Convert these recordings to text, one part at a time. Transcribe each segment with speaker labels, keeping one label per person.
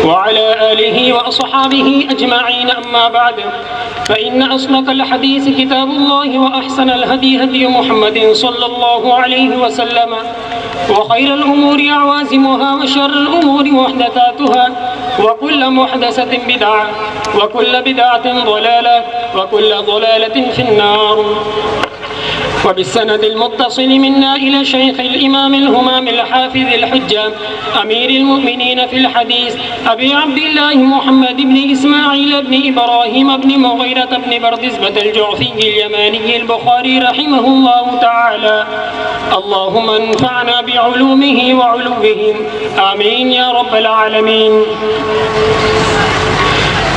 Speaker 1: وعلى آله وأصحابه أجمعين. أما بعد، فإن أصدق الحديث كتاب الله، وأحسن الهدي هدي محمد صلى الله عليه وسلم، وخير الأمور أعوازمها، وشر الأمور محدثاتها، وكل محدثة بدعة، وكل بدعة ضلالة، وكل ضلالة في النار. وبالسند المتصل منا إلى شيخ الإمام الهمام الحافظ الحجة أمير المؤمنين في الحديث أبي عبد الله محمد بن إسماعيل بن إبراهيم بن مغيرة بن بردزبة الجعفي اليماني البخاري رحمه الله تعالى. اللهم انفعنا بعلومه وعلومهم، آمين يا رب العالمين.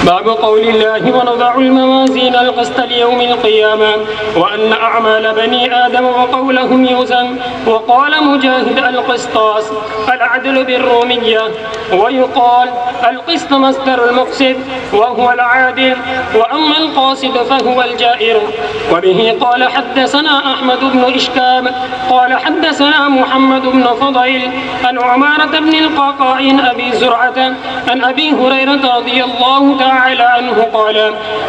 Speaker 1: باب قول الله: ونضع الموازين القسط ليوم القيامة وأن أعمال بني آدم وقولهم يوزن. وقال مجاهد: القسطاس العدل بالرومية، ويقال القسط مصدر المقسط وهو العادل، وأما القاسط فهو الجائر. وبه قال حدثنا أحمد بن إشكاب قال حدثنا محمد بن فضيل عن عمارة بن القعقاع عن أبي زرعة عن أبي هريرة رضي الله تعالى عنه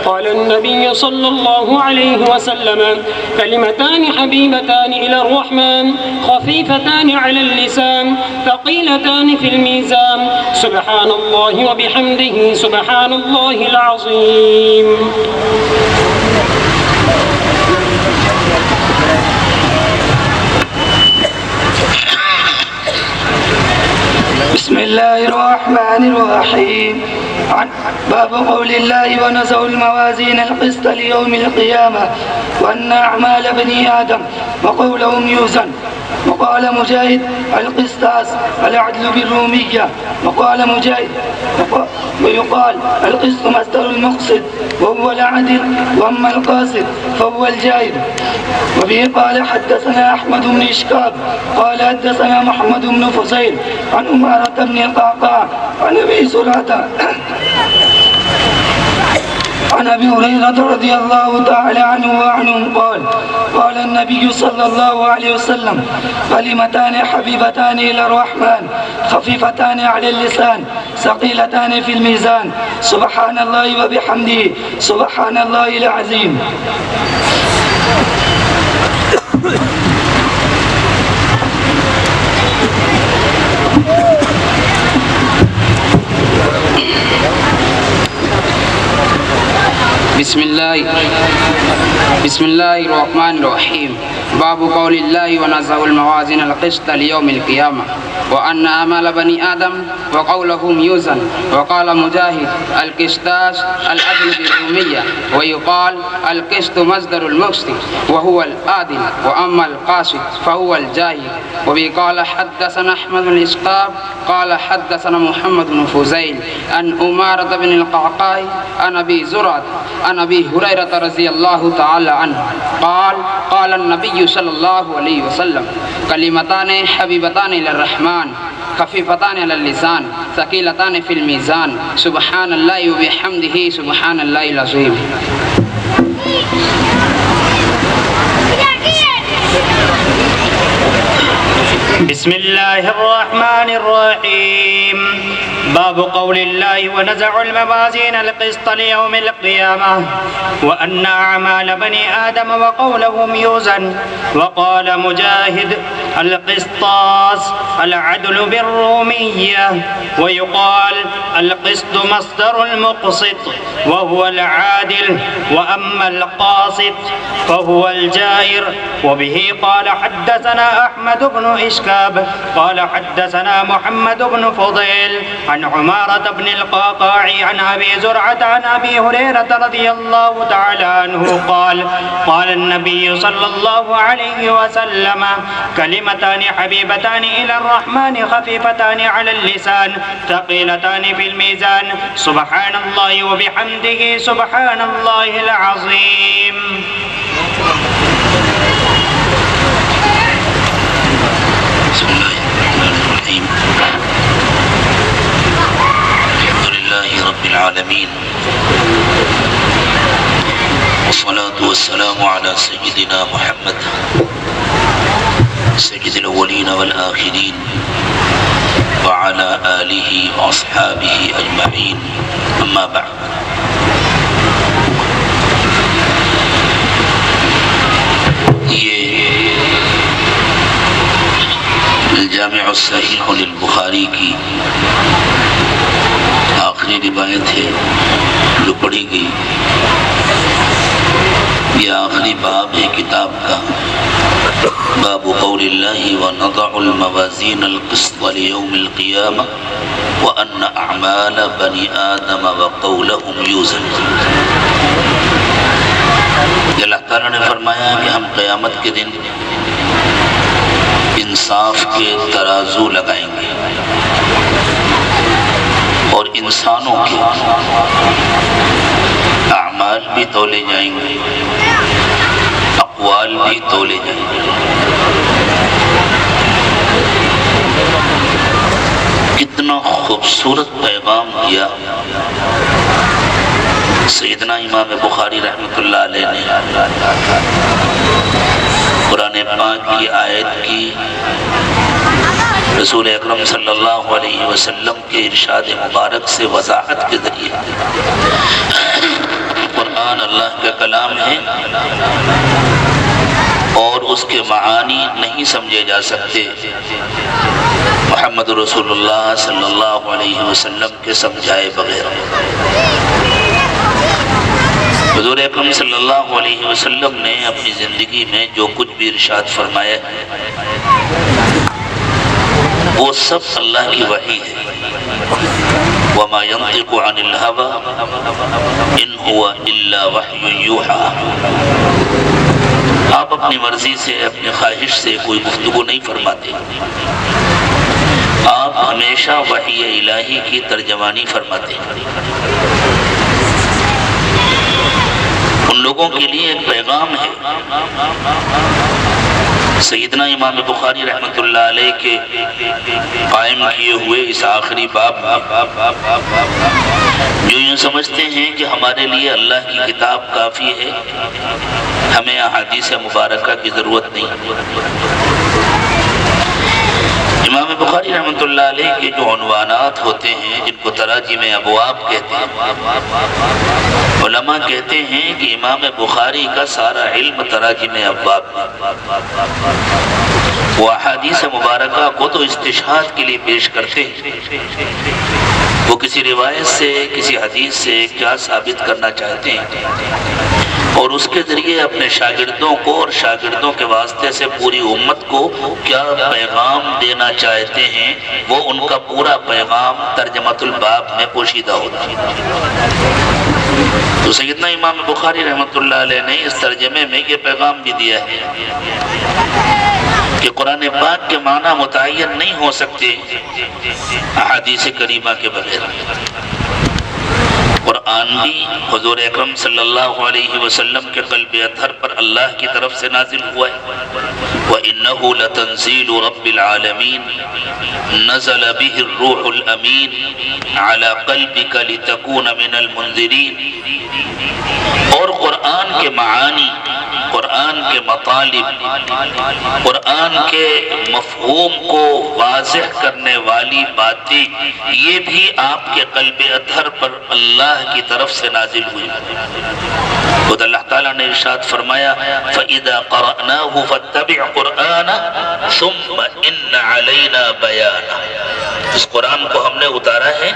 Speaker 1: قال النبي صلى الله عليه وسلم: كلمتان حبيبتان إلى الرحمن، خفيفتان على اللسان، ثقيلتان في الميزان، سبحان الله وبحمده سبحان الله العظيم.
Speaker 2: بسم الله الرحمن الرحيم. باب قول الله: ونزع الموازين القسط ليوم القيامة وأن أعمال بني آدم وقولهم يوزن. وقال مجاهد: القسطاس العدل بالرومية. وقال مجاهد: ويقال القسط مصدر المقسط وهو العدل، وأما القاسط فهو الجائر. وبه قال حدثنا أحمد بن إشكاب قال حدثنا محمد بن فضيل عن عمارة بن القعقاع عن أبي زرعة عن أبي هريرة رضي الله تعالى عنه وعنهم قال النبي صلى الله عليه وسلم: كلمتان حبيبتان إلى الرحمن، خفيفتان على اللسان، ثقيلتان في الميزان، سبحان الله وبحمده سبحان الله العظيم.
Speaker 3: بسم الله الرحمن الرحيم. باب قول الله: ونزع الموازين القسط ليوم القيامة وأن أعمال بني آدم وقولهم يوزن. وقال مجاهد: القسطاس العدل بالرومية، ويقال القسط مصدر المقسط وهو العادل، وأما القاسط فهو الجائر. وبه قال حدثنا أحمد بن إسحاق قال حدثنا محمد بن فضيل عن عمارة بن القعقاع عن أبي زرعة عن أبي هريرة رضي الله تعالى عنه قال النبي صلى الله عليه وسلم: كلمتان حبيبتان إلى الرحمن، خفيفتان على اللسان، ثقيلتان في الميزان، سبحان الله وبحمده سبحان الله العظيم.
Speaker 1: بسم الله الرحمن الرحيم. باب قول الله: ونزع الموازين القسط ليوم القيامة وأن أعمال بني آدم وقولهم يوزن. وقال مجاهد: القسطاس العدل بالرومية، ويقال القسط مصدر المقسط وهو العادل، وأما القاسط فهو الجائر. وبه قال حدثنا أحمد بن إشكاب قال حدثنا محمد بن فضيل عن عمارة بن القعقاع عن أبي زرعة عن أبي هريرة رضي الله تعالى عنه قال النبي صلى الله عليه وسلم: كلمتان حبيبتان إلى الرحمن، خفيفتان على اللسان، ثقيلتان في الميزان، سبحان الله وبحمده سبحان الله العظيم.
Speaker 4: بسم الله الرحمن الرحيم. الحمد لله رب العالمين، والصلاة والسلام على سيدنا محمد سيد الأولين والآخرين وعلى آله وأصحابه أجمعين أما بعد یہ الجامع الصحیح للبخاری کی آخری روایت ہے جو پڑھی گئی. یہ آخری باب ہے کتاب کا. باب قول اللہ ونضع الموازین القسط لیوم القیامہ وان اعمال بنی آدم وقولهم یوزن. اللہ تعالیٰ نے فرمایا کہ ہم قیامت کے دن انصاف کے ترازو لگائیں گے اور انسانوں کے اعمال بھی تولے جائیں گے، اقوال بھی تولے جائیں گے. کتنا خوبصورت پیغام دیا سیدنا امام بخاری رحمۃ اللہ علیہ نے. قرآن پاک کی آیت کی رسول اکرم صلی اللہ علیہ وسلم کے ارشاد مبارک سے وضاحت کے ذریعے. قرآن اللہ کا کلام ہے اور اس کے معانی نہیں سمجھے جا سکتے محمد رسول اللہ صلی اللہ علیہ وسلم کے سمجھائے بغیر. حضور اکرم صلی اللہ علیہ وسلم نے اپنی زندگی میں جو کچھ بھی ارشاد فرمایا وہ سب اللہ کی وحی ہے. وَمَا يَنطِقُ عَنِ الْهَوَىٰ إِنْ هُوَ إِلَّا وَحْيٌ يُوحَىٰ. آپ اپنی مرضی سے اپنی خواہش سے کوئی گفتگو نہیں فرماتے، آپ ہمیشہ وحی الہی کی ترجمانی فرماتے ہیں. ان لوگوں کے لیے ایک پیغام ہے. سیدنا امام بخاری رحمۃ اللہ علیہ کے قائم کیے ہوئے اس آخری باب جو یوں سمجھتے ہیں کہ ہمارے لیے اللہ کی کتاب کافی ہے، ہمیں احادیث مبارکہ کی ضرورت نہیں. امام بخاری رحمۃ اللہ علیہ کے جو عنوانات ہوتے ہیں جن کو تراجم ابواب کہتے ہیں، علماء کہتے ہیں کہ امام بخاری کا سارا علم تراجم ابواب ہے. وہ احادیث مبارکہ کو تو استشہاد کے لیے پیش کرتے ہیں، وہ کسی روایت سے کسی حدیث سے کیا ثابت کرنا چاہتے ہیں اور اس کے ذریعے اپنے شاگردوں کو اور شاگردوں کے واسطے سے پوری امت کو کیا پیغام دینا چاہتے ہیں، وہ ان کا پورا پیغام ترجمۃ الباب میں پوشیدہ ہوتا ہے. تو سیدنا امام بخاری رحمۃ اللہ علیہ نے اس ترجمے میں یہ پیغام بھی دیا ہے کہ قرآن پاک کے معنی متعین نہیں ہو سکتے احادیث کریمہ کے بغیر. قرآن بھی حضور اکرم صلی اللہ علیہ وسلم کے قلب اطہر پر اللہ کی طرف سے نازل ہوا ہے. وَإِنَّهُ لَتَنزِيلُ رَبِّ الْعَالَمِينَ نَزَلَ بِهِ الرُّوحُ الْأَمِينُ عَلَى قَلْبِكَ لِتَكُونَ مِنَ الْمُنذِرِينَ. اور قرآن کے معانی، قرآن کے مطالب، قرآن کے مفہوم کو واضح کرنے والی باتیں یہ بھی آپ کے قلب اطہر پر اللہ کی طرف سے نازل ہوئی. خود اللہ تعالیٰ نے ارشاد فرمایا فَإِذَا قَرَأْنَاهُ فَاتَّبِعْ قُرْآنَ ثُمَّ إِنَّ عَلَيْنَا بَيَانَ. اس قرآن کو ہم نے اتارا ہے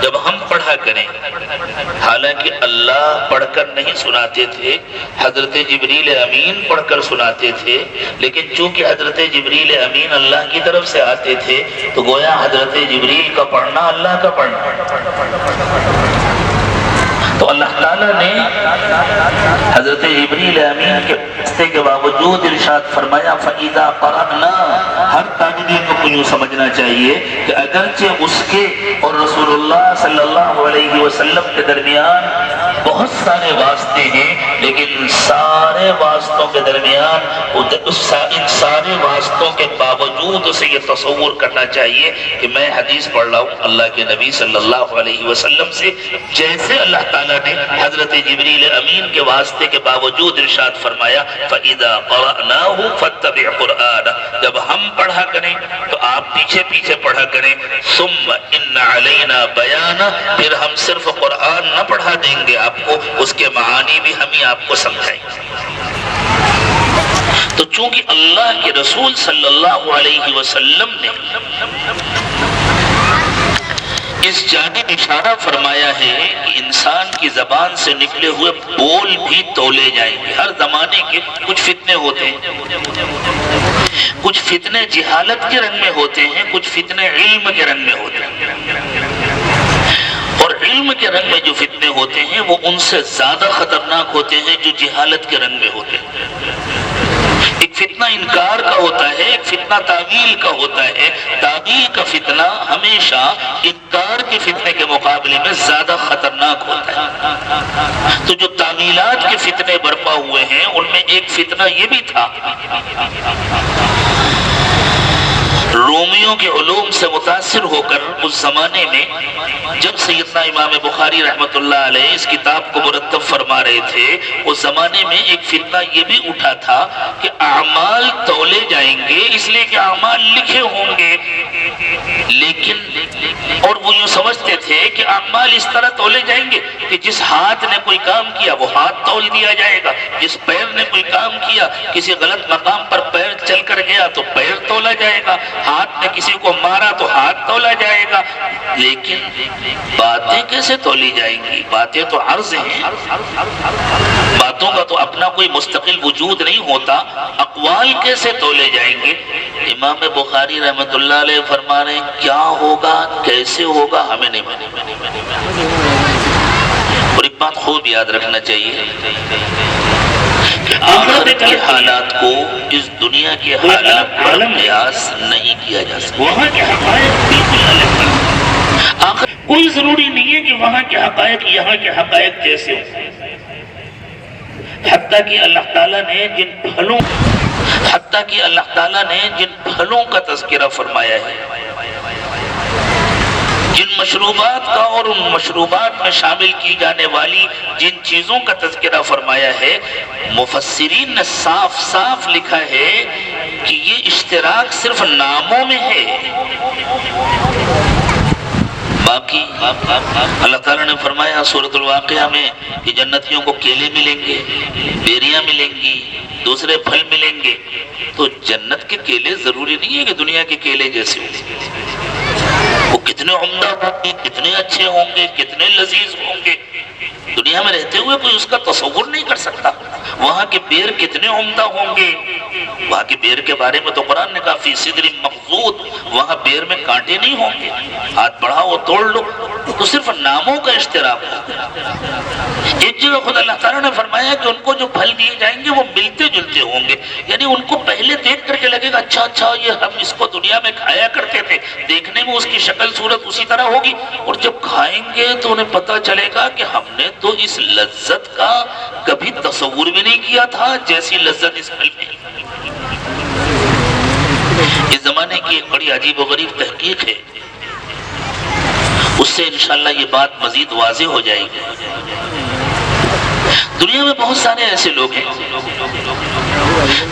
Speaker 4: جب ہم پڑھا کریں. حالانکہ اللہ پڑھ کر نہیں سناتے تھے، حضرت جبریل امین پڑھ کر سناتے تھے، لیکن چونکہ حضرت جبریل امین اللہ کی طرف سے آتے تھے تو گویا حضرت جبریل کا پڑھنا اللہ کا پڑھنا. تو اللہ تعالیٰ نے حضرت جبریل امین کے راستے کے باوجود ارشاد فرمایا فَإِذَا قَرَأْنَا. ہر تاجدین کو یوں سمجھنا چاہیے کہ اگرچہ اس کے اور رسول اللہ صلی اللہ علیہ وسلم کے درمیان بہت سارے واسطے ہیں، لیکن سارے واسطوں کے درمیان ان سارے واسطوں کے باوجود اسے یہ تصور کرنا چاہیے کہ میں حدیث پڑھ رہا ہوں اللہ کے نبی صلی اللہ علیہ وسلم سے، جیسے اللہ تعالیٰ نے حضرت جبریل امین کے واسطے کے باوجود ارشاد فرمایا فَإِذَا قَرَأْنَاهُ فَاتَّبِعْ قُرْآنَ، جب ہم پڑھا کریں تو آپ پیچھے پیچھے پڑھا کریں، ثُمَّ إِنَّ عَلَيْنَا بَيَانَ، پھر ہم صرف قرآن نہ پڑھا دیں گے آپ کو، اس کے معانی بھی ہم ہی آپ کو سمجھائیں گے۔ تو چونکہ اللہ کے رسول صلی اللہ علیہ وسلم نے اس جانب اشارہ فرمایا ہے کہ انسان کی زبان سے نکلے ہوئے بول بھی تولے جائیں گے۔ ہر زمانے کے کچھ فتنے ہوتے ہیں، کچھ فتنے جہالت کے رنگ میں ہوتے ہیں، کچھ فتنے علم کے رنگ میں ہوتے ہیں، اور علم کے رنگ میں جو فتنے ہوتے ہیں وہ ان سے زیادہ خطرناک ہوتے ہیں جو جہالت کے رنگ میں ہوتے ہیں۔ ایک فتنہ انکار کا ہوتا ہے، ایک فتنہ تعویل کا ہوتا ہے۔ تعویل کا فتنہ ہمیشہ انکار کے فتنے کے مقابلے میں زیادہ خطرناک ہوتا ہے۔ تو جو تعویلات کے فتنے برپا ہوئے ہیں ان میں ایک فتنہ یہ بھی تھا، رومیوں کے علوم سے متاثر ہو کر اس زمانے میں جب سیدنا امام بخاری رحمۃ اللہ علیہ اس کتاب کو مرتب فرما رہے تھے، اس زمانے میں ایک فتنہ یہ بھی اٹھا تھا کہ اعمال تولے جائیں گے اس لیے کہ اعمال لکھے ہوں گے، لیکن اور وہ یوں سمجھتے تھے کہ اعمال اس طرح تولے جائیں گے کہ جس ہاتھ نے کوئی کام کیا وہ ہاتھ تول دیا جائے گا، جس پیر نے کوئی کام کیا، کسی غلط مقام پر پیر چل کر گیا تو پیر تولا جائے گا، ہاتھ نے کسی کو مارا تو ہاتھ تولا جائے گا۔ لیکن باتیں کیسے تولی جائیں گی؟ باتیں تو عرض ہیں، باتوں کا تو اپنا کوئی مستقل وجود نہیں ہوتا، اقوال کیسے تولے جائیں گے؟ امام بخاری رحمۃ اللہ علیہ فرما رہے ہیں کیا ہوگا کیسے ہوگا ہمیں نہیں معلوم۔ اور ایک بات خوب یاد رکھنا چاہیے کہ آخرت کے حالات کو اس دنیا کے حالات پر قیاس نہیں کیا جا سکتا۔ وہاں کے حقائق بالکل الگ ہیں، کوئی ضروری نہیں ہے کہ وہاں کے حقائق یہاں کے حقائق جیسے ہوں، حتیٰ کہ اللہ تعالیٰ نے جن پھلوں کا تذکرہ فرمایا ہے، جن مشروبات کا اور ان مشروبات میں شامل کی جانے والی جن چیزوں کا تذکرہ فرمایا ہے، مفسرین نے صاف صاف لکھا ہے کہ یہ اشتراک صرف ناموں میں ہے، باقی اللہ تعالیٰ نے فرمایا سورۃ الواقعہ میں کہ جنتیوں کو کیلے ملیں گے، بیریاں ملیں گی، دوسرے پھل ملیں گے، تو جنت کے کیلے ضروری نہیں ہے کہ دنیا کے کیلے جیسے ہوں، وہ کتنے عمدہ ہوں گے، کتنے اچھے ہوں گے، کتنے لذیذ ہوں گے، دنیا میں رہتے ہوئے کوئی اس کا تصور نہیں کر سکتا۔ وہاں کے بیر کتنے عمدہ ہوں گے، وہاں کے بیر کے بارے میں تو قرآن نے کہا فی صدر مخضود، وہاں بیر میں کانٹے نہیں ہوں گے، ہاتھ بڑھاؤ وہ توڑ لو، تو صرف ناموں کا اشتراک ہوگا۔ ایک جگہ خود اللہ تعالیٰ نے فرمایا کہ ان کو جو پھل دیے جائیں گے وہ ملتے جلتے ہوں گے، یعنی ان کو پہلے دیکھ کر کے لگے گا اچھا یہ ہم اس کو دنیا میں کھایا کرتے تھے، دیکھنے میں اس کی شکل صورت اسی طرح ہوگی، اور جب کھائیں گے تو انہیں پتہ چلے گا کہ ہم نے تو اس لذت کا کبھی تصور بھی نہیں کیا تھا جیسی لذت اس پھل میں۔ اس زمانے کی ایک بڑی عجیب و غریب تحقیق ہے، اس سے انشاءاللہ یہ بات مزید واضح ہو جائے گی۔ دنیا میں بہت سارے ایسے لوگ ہیں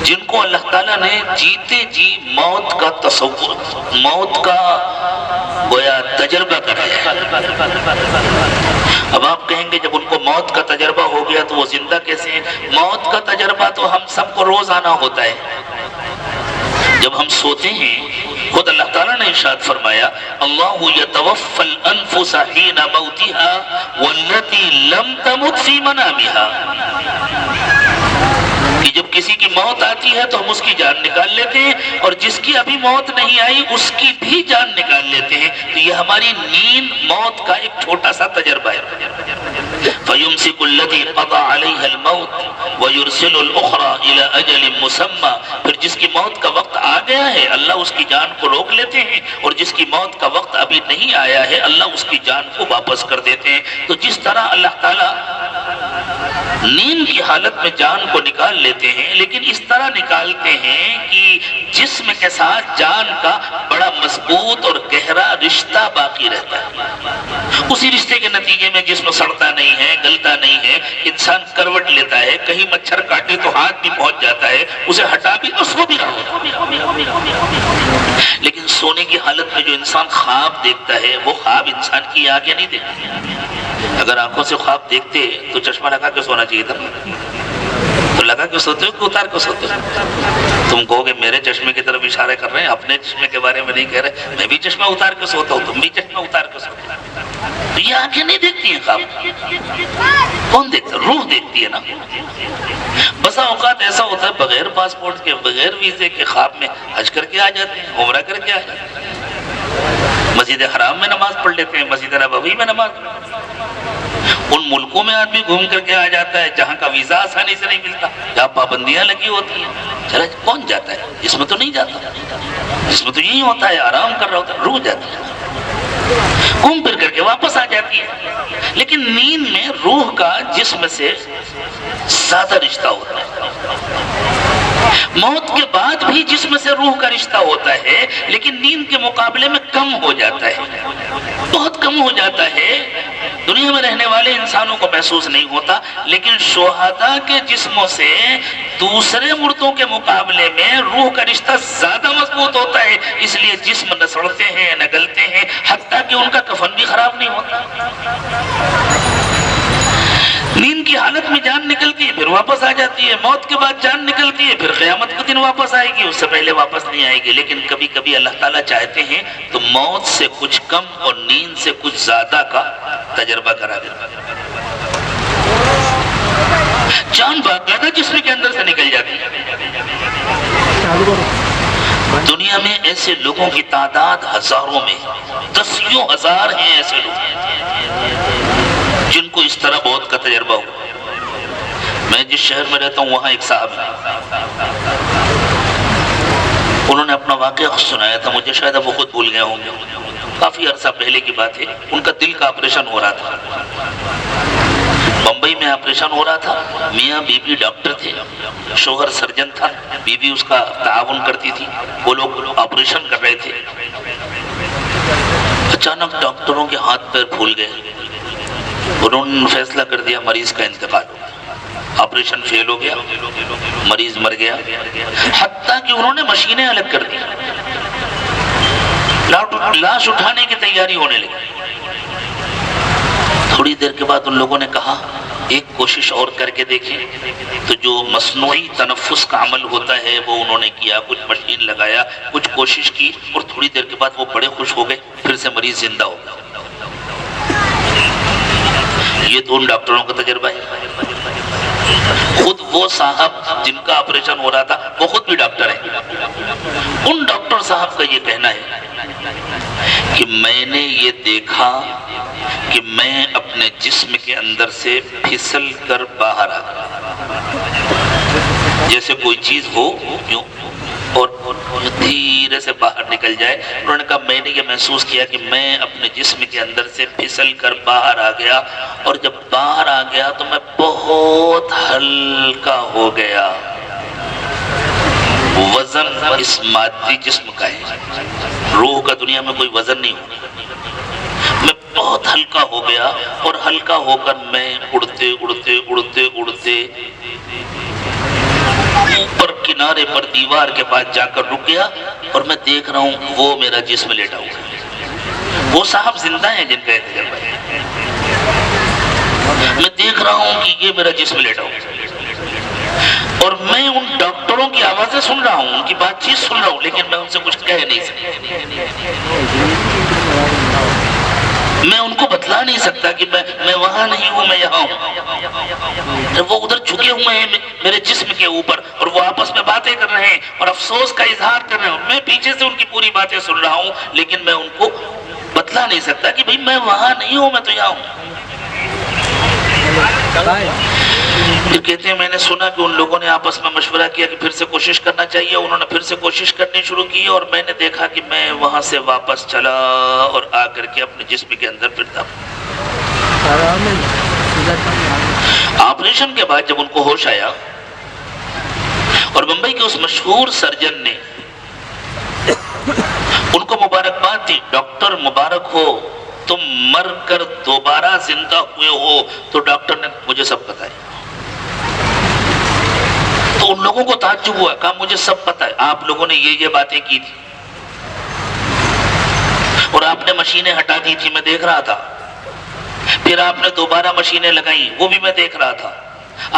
Speaker 4: جن کو اللہ تعالیٰ نے جیتے جی موت کا تصور، موت کا گویا تجربہ کرایا۔ اب آپ کہیں گے جب ان کو موت کا تجربہ ہو گیا تو وہ زندہ کیسے ہیں؟ موت کا تجربہ تو ہم سب کو روز آنا ہوتا ہے۔ جب ہم سوتے ہیں خود اللہ تعالیٰ نے ارشاد فرمایا اللہ یتوفی الانفس حین موتها والتی لم تمت فی منامها، کہ جب کسی کی موت آتی ہے تو ہم اس کی جان نکال لیتے ہیں، اور جس کی ابھی موت نہیں آئی اس کی بھی جان نکال لیتے ہیں۔ تو یہ ہماری نیند موت کا ایک چھوٹا سا تجربہ ہے۔ فَيُمْسِكُ الَّذِي قَضَى عَلَيْهَا الْمَوْتِ وَيُرْسِلُ الْأُخْرَى إِلَىٰ أَجَلٍ مُّسَمًّى، پھر جس کی موت کا وقت آ گیا ہے اللہ اس کی جان کو روک لیتے ہیں، اور جس کی موت کا وقت ابھی نہیں آیا ہے اللہ اس کی جان کو واپس کر دیتے ہیں۔ تو جس طرح اللہ تعالیٰ نیند کی حالت میں جان کو نکال لیتے ہیں، لیکن اس طرح نکالتے ہیں کہ جسم کے ساتھ جان کا بڑا مضبوط اور گہرا رشتہ باقی رہتا ہے۔ اسی رشتے کے نتیجے میں جسم سڑتا نہیں ہے، گلتا نہیں ہے، انسان کروٹ لیتا ہے، کہیں مچھر کاٹے تو ہاتھ بھی پہنچ جاتا ہے، اسے ہٹا بھی تو سو بھی رہا ہوتا۔ لیکن سونے کی حالت میں جو انسان خواب دیکھتا ہے وہ خواب انسان کی آنکھیں نہیں دیکھتی۔ اگر آنکھوں سے خواب دیکھتے تو چشمہ لگا کے سونا چاہیے تھا، تو لگا کے سوتے ہو کہ اتار کے سوتے ہو؟ تم کہو کہ میرے چشمے کی طرف اشارے کر رہے ہیں، اپنے چشمے کے بارے میں نہیں کہہ رہے، میں بھی چشمہ اتار کے سوتا ہوں، تم بھی چشمہ اتار کے سوتے ہو۔ تو یہ آنکھیں نہیں دیکھتی ہیں خواب، کون دیکھتا؟ روح دیکھتی ہے نا۔ بسا اوقات ایسا ہوتا ہے بغیر پاسپورٹ کے، بغیر ویزے کے خواب میں حج کر کے آ جاتے ہیں، عمرہ کر کے آ جاتے ہیں، مسجد حرام میں نماز پڑھ لیتے ہیں، مسجد نبوی میں نماز پڑھ لیتے ہیں۔ ان ملکوں میں آدمی گھوم کر کے آ جاتا ہے جہاں کا ویزا آسانی سے نہیں ملتا، جہاں پابندیاں لگی ہوتی ہیں۔ چلا کون جاتا ہے؟ اس میں تو نہیں جاتا، اس میں تو یہی ہوتا ہے، آرام کر رہا ہوتا ہے، روح جاتی ہے، گھوم پھر کر کے واپس آ جاتی ہے۔ لیکن نیند میں روح کا جسم سے زیادہ رشتہ ہوتا ہے۔ موت کے بعد بھی جسم سے روح کا رشتہ ہوتا ہے، لیکن نیند کے مقابلے میں کم ہو جاتا ہے، بہت کم ہو جاتا ہے۔ دنیا میں رہنے والے انسانوں کو محسوس نہیں ہوتا، لیکن شہداء کے جسموں سے دوسرے مردوں کے مقابلے میں روح کا رشتہ زیادہ مضبوط ہوتا ہے، اس لیے جسم نہ سڑتے ہیں نہ گلتے ہیں، حتیٰ کہ ان کا کفن بھی خراب نہیں ہوتا۔ نیند کی حالت میں جان نکلتی ہے پھر واپس آ جاتی ہے، موت کے بعد جان نکلتی ہے پھر قیامت کے دن واپس آئے گی، اس سے پہلے واپس نہیں آئے گی۔ لیکن کبھی کبھی اللہ تعالیٰ چاہتے ہیں تو موت سے کچھ کم اور نیند سے کچھ زیادہ کا تجربہ کرا دیتا ہے۔ جان باقاعدہ جسم کے اندر سے نکل جاتی ہے۔ دنیا میں ایسے لوگوں کی تعداد ہزاروں میں، دسیوں ہزار ہیں ایسے لوگ جن کو اس طرح موت کا تجربہ ہوا۔ میں جس شہر میں رہتا ہوں وہاں ایک صاحب ہیں، انہوں نے اپنا واقعہ سنایا تھا مجھے، شاید اب وہ خود بھول گئے ہوں گے، کافی عرصہ پہلے کی بات ہے۔ ان کا دل کا آپریشن ہو رہا تھا، بمبئی میں آپریشن ہو رہا تھا، میاں بیوی ڈاکٹر تھے، شوہر سرجن تھا، بیوی اس کا تعاون کرتی تھی، وہ لوگ آپریشن کر رہے تھے۔ اچانک ڈاکٹروں کے ہاتھ پیر پھول گئے، انہوں نے فیصلہ کر دیا مریض کا انتقال ہو، آپریشن فیل ہو گیا، مریض مر گیا، حتیٰ کہ انہوں نے مشینیں الگ کر دی، لاش اٹھانے کی تیاری ہونے لگی۔ تھوڑی دیر کے بعد ان لوگوں نے کہا ایک کوشش اور کر کے دیکھیں، تو جو مصنوعی تنفس کا عمل ہوتا ہے وہ انہوں نے کیا، کچھ مشین لگایا، کچھ کوشش کی، اور تھوڑی دیر کے بعد وہ بڑے خوش ہو گئے، پھر سے مریض زندہ ہو گیا۔ یہ تو ان ڈاکٹروں کا تجربہ ہے۔ خود وہ صاحب جن کا آپریشن ہو رہا تھا وہ خود بھی ڈاکٹر ہیں، ان ڈاکٹر صاحب کا یہ کہنا ہے کہ میں نے یہ دیکھا کہ میں اپنے جسم کے اندر سے پھسل کر باہر آ گیا، جیسے کوئی چیز ہو یوں اور دھیرے سے باہر نکل جائے۔ انہوں نے کہا میں نے یہ محسوس کیا کہ میں اپنے جسم کے اندر سے پھسل کر باہر آ گیا، اور جب باہر آ گیا تو میں بہت ہلکا ہو گیا۔ وزن اس مادی جسم کا ہے، روح کا دنیا میں کوئی وزن نہیں ہوگا۔ میں بہت ہلکا ہو گیا، اور ہلکا ہو کر میں اڑتے اڑتے اڑتے اڑتے اوپر کنارے پر دیوار کے پاس جا کر رک گیا، اور میں دیکھ رہا ہوں وہ میرا جسم لیٹا ہوا ہے، وہ صاحب زندہ ہیں جن کا تجربہ ہے، میں دیکھ رہا ہوں کہ یہ میرا جسم لیٹا ہوا ہے، اور میں ان ڈاکٹروں کی آوازیں سن رہا ہوں، ان کی بات چیت سن رہا ہوں، لیکن میں ان سے کچھ کہہ نہیں سکتا، میں ان کو بتلا نہیں سکتا کہ میں وہاں نہیں ہوں، میں یہاں ہوں۔ وہ ادھر جھکے ہوئے ہیں میرے جسم کے اوپر، اور وہ آپس میں باتیں کر رہے ہیں اور افسوس کا اظہار کر رہے ہیں، میں پیچھے سے ان کی پوری باتیں سن رہا ہوں، لیکن میں ان کو بتلا نہیں سکتا کہ بھئی میں وہاں نہیں ہوں، میں تو یہاں ہوں۔ پھر کہتے ہیں میں نے سنا کہ ان لوگوں نے آپس میں مشورہ کیا کہ پھر سے کوشش کرنا چاہیے. انہوں نے پھر سے کوشش کرنی شروع کی اور میں نے دیکھا کہ میں وہاں سے واپس چلا اور آ کر کے اپنے جسم کے اندر پھرتا. آپریشن کے بعد جب ان کو ہوش آیا اور بمبئی کے اس مشہور سرجن نے ان کو مبارکباد دی, ڈاکٹر مبارک ہو تم مر کر دوبارہ زندہ ہوئے ہو. تو ڈاکٹر نے مجھے سب بتایا. تو ان لوگوں کو تعجب ہوا, کہا مجھے سب پتا ہے, آپ لوگوں نے یہ باتیں کی تھی اور آپ نے مشینیں ہٹا دی تھی, میں دیکھ رہا تھا. پھر آپ نے دوبارہ مشینیں لگائیں, وہ بھی میں دیکھ رہا تھا.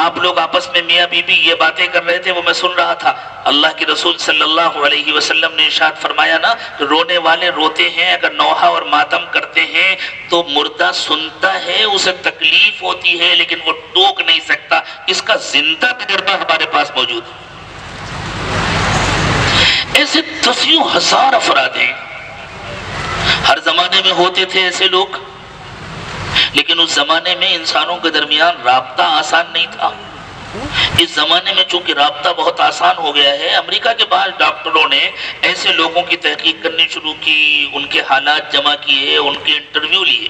Speaker 4: آپ لوگ آپس میں میاں بی بی یہ باتیں کر رہے تھے, وہ میں سن رہا تھا. اللہ کے رسول صلی اللہ علیہ وسلم نے ارشاد فرمایا نا, رونے والے روتے ہیں, اگر نوحہ اور ماتم کرتے ہیں تو مردہ سنتا ہے, اسے تکلیف ہوتی ہے لیکن وہ ٹوک نہیں سکتا. اس کا زندہ تجربہ ہمارے پاس موجود ہے. ایسے دسیوں ہزار افراد ہیں, ہر زمانے میں ہوتے تھے ایسے لوگ, لیکن اس زمانے میں انسانوں کے درمیان رابطہ آسان نہیں تھا. اس زمانے میں چونکہ رابطہ بہت آسان ہو گیا ہے, امریکہ کے بعض ڈاکٹروں نے ایسے لوگوں کی تحقیق کرنی شروع کی, ان کے حالات جمع کیے, ان کے انٹرویو لیے.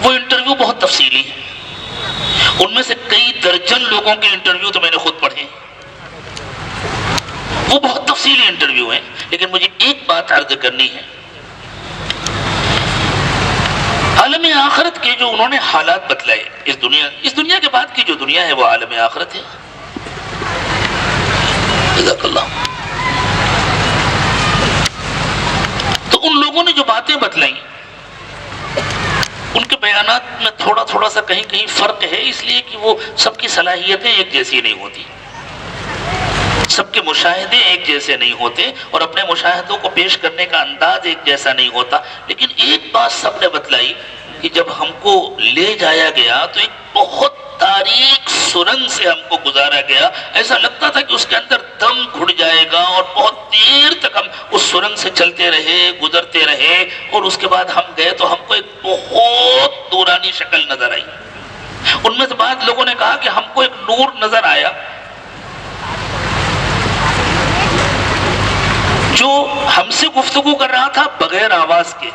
Speaker 4: وہ انٹرویو بہت تفصیلی ہے, ان میں سے کئی درجن لوگوں کے انٹرویو تو میں نے خود پڑھے. وہ بہت تفصیلی انٹرویو ہیں, لیکن مجھے ایک بات عرض کرنی ہے. عالم آخرت کے جو انہوں نے حالات بتلائے, اس دنیا کے بعد کی جو دنیا ہے وہ عالم آخرت ہے. جزاک اللہ. تو ان لوگوں نے جو باتیں بتلائیں ان کے بیانات میں تھوڑا سا کہیں فرق ہے, اس لیے کہ وہ سب کی صلاحیتیں ایک جیسی نہیں ہوتی, سب کے مشاہدے ایک جیسے نہیں ہوتے اور اپنے مشاہدوں کو پیش کرنے کا انداز ایک جیسا نہیں ہوتا. لیکن ایک بات سب نے بتلائی کہ جب ہم کو لے جایا گیا تو ایک بہت تاریک سرنگ سے ہم کو گزارا گیا. ایسا لگتا تھا کہ اس کے اندر دم گھٹ جائے گا, اور بہت دیر تک ہم اس سرنگ سے چلتے رہے, گزرتے رہے, اور اس کے بعد ہم گئے تو ہم کو ایک بہت نورانی شکل نظر آئی. ان میں سے بعض لوگوں نے کہا کہ ہم کو ایک نور نظر آیا جو ہم سے گفتگو کر رہا تھا بغیر آواز کے.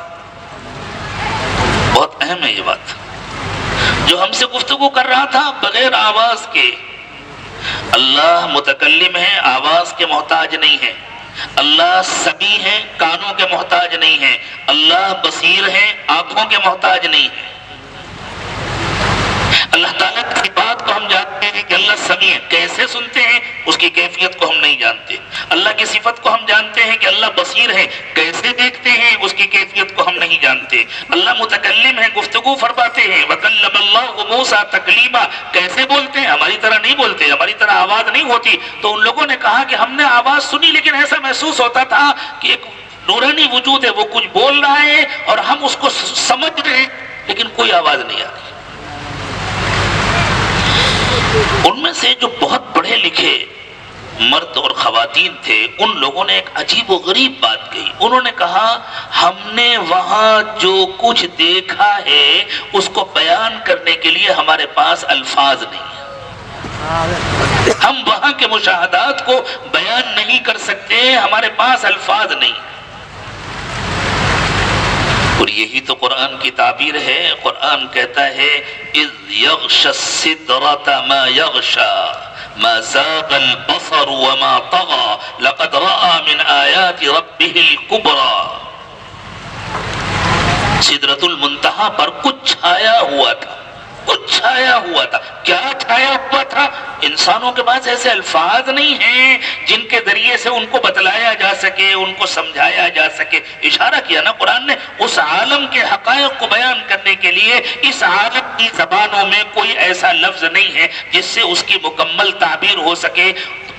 Speaker 4: بہت اہم ہے یہ بات, جو ہم سے گفتگو کر رہا تھا بغیر آواز کے. اللہ متکلم ہے, آواز کے محتاج نہیں ہے. اللہ سمیع ہے, کانوں کے محتاج نہیں ہے. اللہ بصیر ہے, آنکھوں کے محتاج نہیں ہے. اللہ تعالیٰ کی بات کو ہم جانتے ہیں کہ اللہ سمیع ہے, کیسے سنتے ہیں اس کی کیفیت کو ہم نہیں جانتے. اللہ کی صفت کو ہم جانتے ہیں کہ اللہ بصیر ہے, کیسے دیکھتے ہیں اس کی کیفیت کو ہم نہیں جانتے. اللہ متکلم ہے, گفتگو فرماتے ہیں. وَكَلَّمَ اللَّهُ مُوسَىٰ تَكْلِيمًا, کیسے بولتے ہیں, ہماری طرح نہیں بولتے, ہماری طرح آواز نہیں ہوتی. تو ان لوگوں نے کہا کہ ہم نے آواز سنی, لیکن ایسا محسوس ہوتا تھا کہ ایک نورانی وجود ہے, وہ کچھ بول رہا ہے اور ہم اس کو سمجھ رہے ہیں, لیکن کوئی آواز نہیں آ رہی. ان میں سے جو بہت پڑھے لکھے مرد اور خواتین تھے, ان لوگوں نے ایک عجیب و غریب بات کہی. انہوں نے کہا ہم نے وہاں جو کچھ دیکھا ہے اس کو بیان کرنے کے لیے ہمارے پاس الفاظ نہیں ہیں. ہم وہاں کے مشاہدات کو بیان نہیں کر سکتے, ہمارے پاس الفاظ نہیں. اور یہی تو قرآن کی تعبیر ہے. قرآن کہتا ہے اذ یغشی السدرۃ ما یغشی ما زاغ البصر وما طغى لقد رأى من آیات ربه الکبریٰ. سدرۃ المنتہا پر کچھ چھایا ہوا تھا, کچھ چھایا ہوا تھا. کیا چھایا ہوا تھا؟ انسانوں کے پاس ایسے الفاظ نہیں ہیں جن کے ذریعے سے ان کو بتلایا جا سکے, ان کو سمجھایا جا سکے. اشارہ کیا نا قرآن نے, اس عالم کے حقائق کو بیان کرنے کے لیے اس عالم کی زبانوں میں کوئی ایسا لفظ نہیں ہے جس سے اس کی مکمل تعبیر ہو سکے.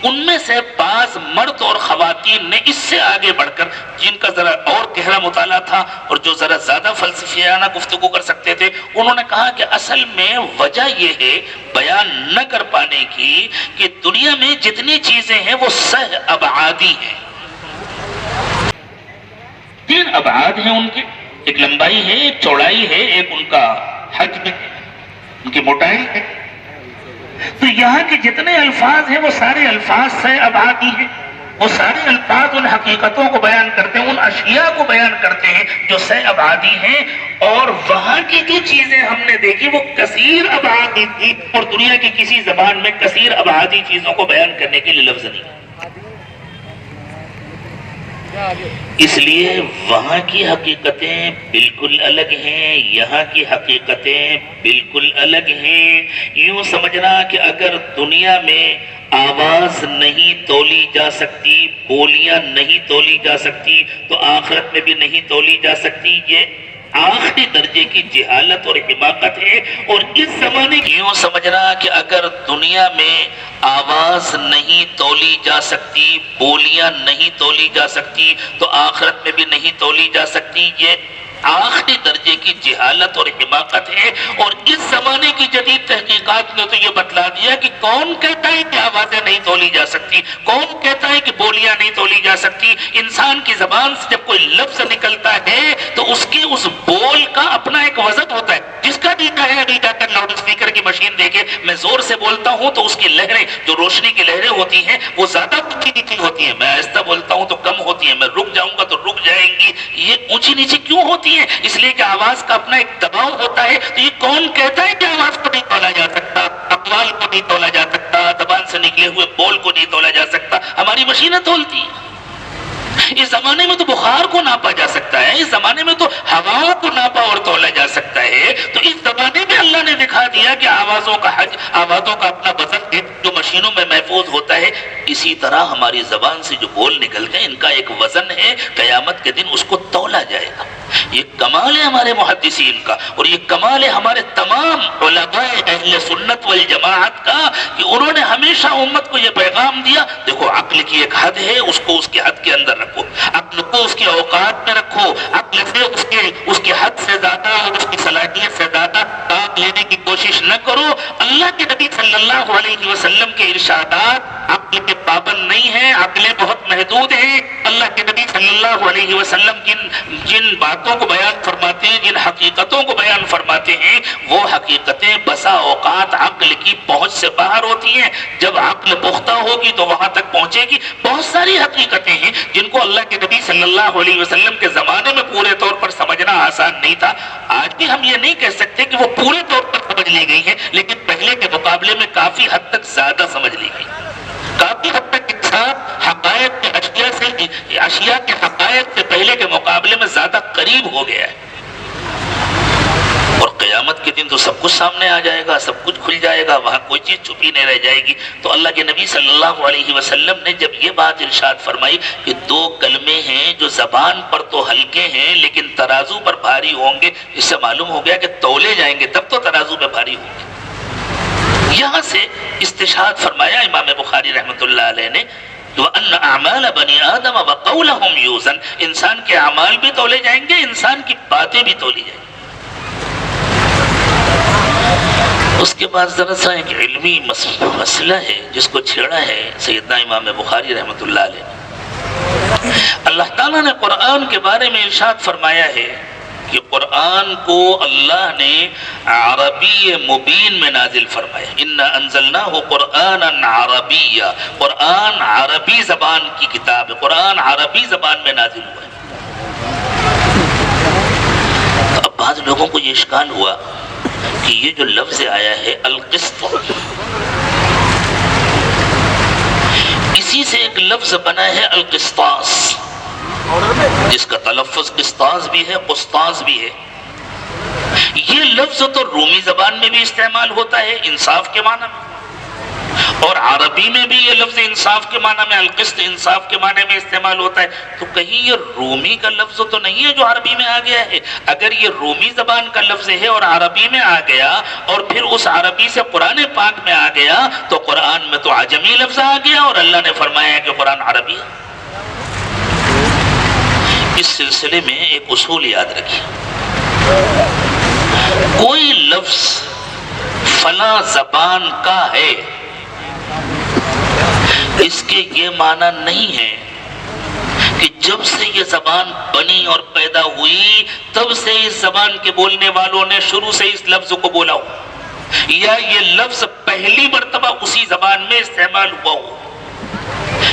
Speaker 4: ان میں سے بعض مرد اور خواتین نے اس سے آگے بڑھ کر, جن کا ذرا اور گہرا مطالعہ تھا اور جو ذرا زیادہ فلسفیانہ گفتگو کر سکتے تھے, انہوں نے کہا کہ اصل میں وجہ یہ ہے بیان نہ کر پانے کی کہ دنیا میں جتنی چیزیں ہیں وہ سہ ابعادی ہیں. 3 ابعاد ہیں ان کے, ایک لمبائی ہے, ایک چوڑائی ہے, ایک ان کا حجم ہے. ان کی موٹائی ہے۔ تو یہاں کے جتنے الفاظ ہیں وہ سارے الفاظ سے ابعادی ہیں، وہ سارے الفاظ ان حقیقتوں کو بیان کرتے ہیں، ان اشیاء کو بیان کرتے ہیں جو سے ابعادی ہیں، اور وہاں کی جو چیزیں ہم نے دیکھی وہ کثیر ابعادی تھی، اور دنیا کی کسی زبان میں کثیر ابعادی چیزوں کو بیان کرنے کے لیے لفظ نہیں۔ اس لیے وہاں کی حقیقتیں بالکل الگ ہیں، یہاں کی حقیقتیں بالکل الگ ہیں۔ یوں سمجھنا کہ اگر دنیا میں آواز نہیں تولی جا سکتی، بولیاں نہیں تولی جا سکتی، تو آخرت میں بھی نہیں تولی جا سکتی۔ یہ آخری درجے کی جہالت اور حماقت ہے۔ اور اس زمانے کی یوں سمجھنا کہ اگر دنیا میں آواز نہیں تولی جا سکتی، بولیاں نہیں تولی جا سکتی، تو آخرت میں بھی نہیں تولی جا سکتی، یہ آخری درجے کی جہالت اور حماقت ہے۔ اور اس زمانے کی جدید تحقیقات نے تو یہ بتلا دیا کہ کون کہتا ہے کہ آوازیں نہیں تولی جا سکتی، کون کہتا ہے کہ بولیاں نہیں تولی جا سکتی۔ انسان کی زبان سے جب کوئی لفظ نکلتا ہے تو اس کے اس بول کا اپنا ایک وزن ہوتا ہے۔ جس کا بھی کہے ابھی جا کر لاؤڈ اسپیکر کی مشین دیکھے، میں زور سے بولتا ہوں تو اس کی لہریں، جو روشنی کی لہریں ہوتی ہیں، وہ زیادہ اونچی نیچی ہوتی ہیں، میں آہستہ بولتا ہوں تو کم ہوتی ہیں، میں رک جاؤں گا تو رک جائیں گی۔ یہ اونچی نیچی کیوں ہوتی ہیں؟ اس لیے کہ آواز کا اپنا ایک دباؤ ہوتا ہے۔ تو یہ کون کہتا ہے کہ آواز کو نہیں تولا جا سکتا، اقوال کو نہیں تولا جا سکتا، زبان سے نکلے ہوئے بول کو نہیں تولا جا سکتا؟ ہماری مشینیں تولتی ہیں۔ اس زمانے میں تو بخار کو ناپا جا سکتا ہے، اس زمانے میں تو ہواؤں کو ناپا اور تولا جا سکتا ہے۔ تو اس زمانے میں اللہ نے دکھا دیا کہ آوازوں کا حج، آوازوں کا اپنا وزن ہے جو مشینوں میں محفوظ ہوتا ہے۔ اسی طرح ہماری زبان سے جو بول نکلتے ہیں ان کا ایک وزن ہے، قیامت کے دن اس کو تولا جائے گا۔ یہ کمال ہے ہمارے محدثین کا، اور یہ کمال ہے ہمارے تمام علماء اہل سنت والجماعت کا، کہ انہوں نے ہمیشہ امت کو یہ پیغام دیا، دیکھو عقل کی ایک حد ہے، اس کو اس کے حد کے اندر رکھو، عقل کو اس کے اوقات میں رکھو، عقل سے اس کے حد سے زیادہ اور اس کی صلاحیت سے زیادہ کام لینے کی کوشش نہ کرو۔ اللہ کے نبی صلی اللہ علیہ وسلم کے ارشادات عقل کے پابند نہیں ہیں، عقلیں بہت محدود ہیں۔ اللہ کے نبی صلی اللہ علیہ وسلم جن باتوں کو بیان فرماتے ہیں، جن حقیقتوں کو بیان فرماتے ہیں، وہ حقیقتیں بسا اوقات عقل کی پہنچ سے باہر ہوتی ہیں۔ جب عقل پختہ ہوگی تو وہاں تک پہنچے گی۔ بہت ساری حقیقتیں ہیں جن کو اللہ کے نبی صلی اللہ علیہ وسلم کے زمانے میں پورے طور پر سمجھنا آسان نہیں تھا۔ آج بھی ہم یہ نہیں کہہ سکتے کہ وہ پورے طور پر سمجھ لی گئی ہیں، لیکن پہلے کے مقابلے میں کافی حد تک زیادہ سمجھ لی گئی۔ کافی حد تک انسان حقائق کے اشیاء کے حقائق سے پہلے کے مقابلے میں زیادہ قریب ہو گیا ہے۔ اور قیامت کے دن تو سب کچھ سامنے آ جائے گا، سب کچھ کھل جائے گا، وہاں کوئی چیز چھپی نہیں رہ جائے گی۔ تو اللہ کے نبی صلی اللہ علیہ وسلم نے جب یہ بات ارشاد فرمائی کہ دو کلمے ہیں جو زبان پر تو ہلکے ہیں لیکن ترازو پر بھاری ہوں گے، اس سے معلوم ہو گیا کہ تولے جائیں گے تب تو ترازو پہ بھاری ہوں گے۔ یہاں سے استشہاد فرمایا امام بخاری رحمۃ اللہ علیہ نے، وَأَنَّ أَعْمَالَ بَنِي آدَمَ وَقَوْلَهُمْ يُوزَنْ، انسان کے اعمال بھی تولے جائیں گے، انسان کی باتیں بھی تولی جائیں گی۔ اس کے بعد ذرا سا ایک علمی مسئلہ ہے جس کو چھیڑا ہے سیدنا امام بخاری رحمۃ اللہ علیہ۔ اللہ تعالیٰ نے قرآن کے بارے میں ارشاد فرمایا ہے کہ قرآن کو اللہ نے عربی مبین میں نازل فرمایا، اِنَّا أَنزَلْنَاهُ قُرْآنًا عَرَبِيًّا، قرآن عربی زبان کی کتاب ہے، قرآن عربی زبان میں نازل ہوا ہے۔ تو اب بعض لوگوں کو یہ اشکال ہوا کہ یہ جو لفظ آیا ہے القسط، اسی سے ایک لفظ بنا ہے القسطاس، جس کا تلفظ قسطاس بھی ہے، قسطاس بھی ہے۔ یہ لفظ تو رومی زبان میں بھی استعمال ہوتا ہے انصاف کے معنی میں، اور عربی میں بھی یہ لفظ انصاف کے معنی میں، القسط انصاف کے معنی میں استعمال ہوتا ہے۔ تو کہیں یہ رومی کا لفظ تو نہیں ہے جو عربی میں آ گیا ہے؟ اگر یہ رومی زبان کا لفظ ہے اور عربی میں آ گیا اور پھر اس عربی سے قرآن پاک میں آ گیا تو قرآن میں تو عجمی لفظ آ گیا، اور اللہ نے فرمایا کہ قرآن عربی ہے۔ اس سلسلے میں ایک اصول یاد رکھیے، کوئی لفظ فلاں زبان کا ہے اس کے یہ معنی نہیں ہے کہ جب سے یہ زبان بنی اور پیدا ہوئی تب سے اس زبان کے بولنے والوں نے شروع سے اس لفظ کو بولا ہو۔ یا یہ لفظ پہلی مرتبہ اسی زبان میں استعمال ہوا ہو۔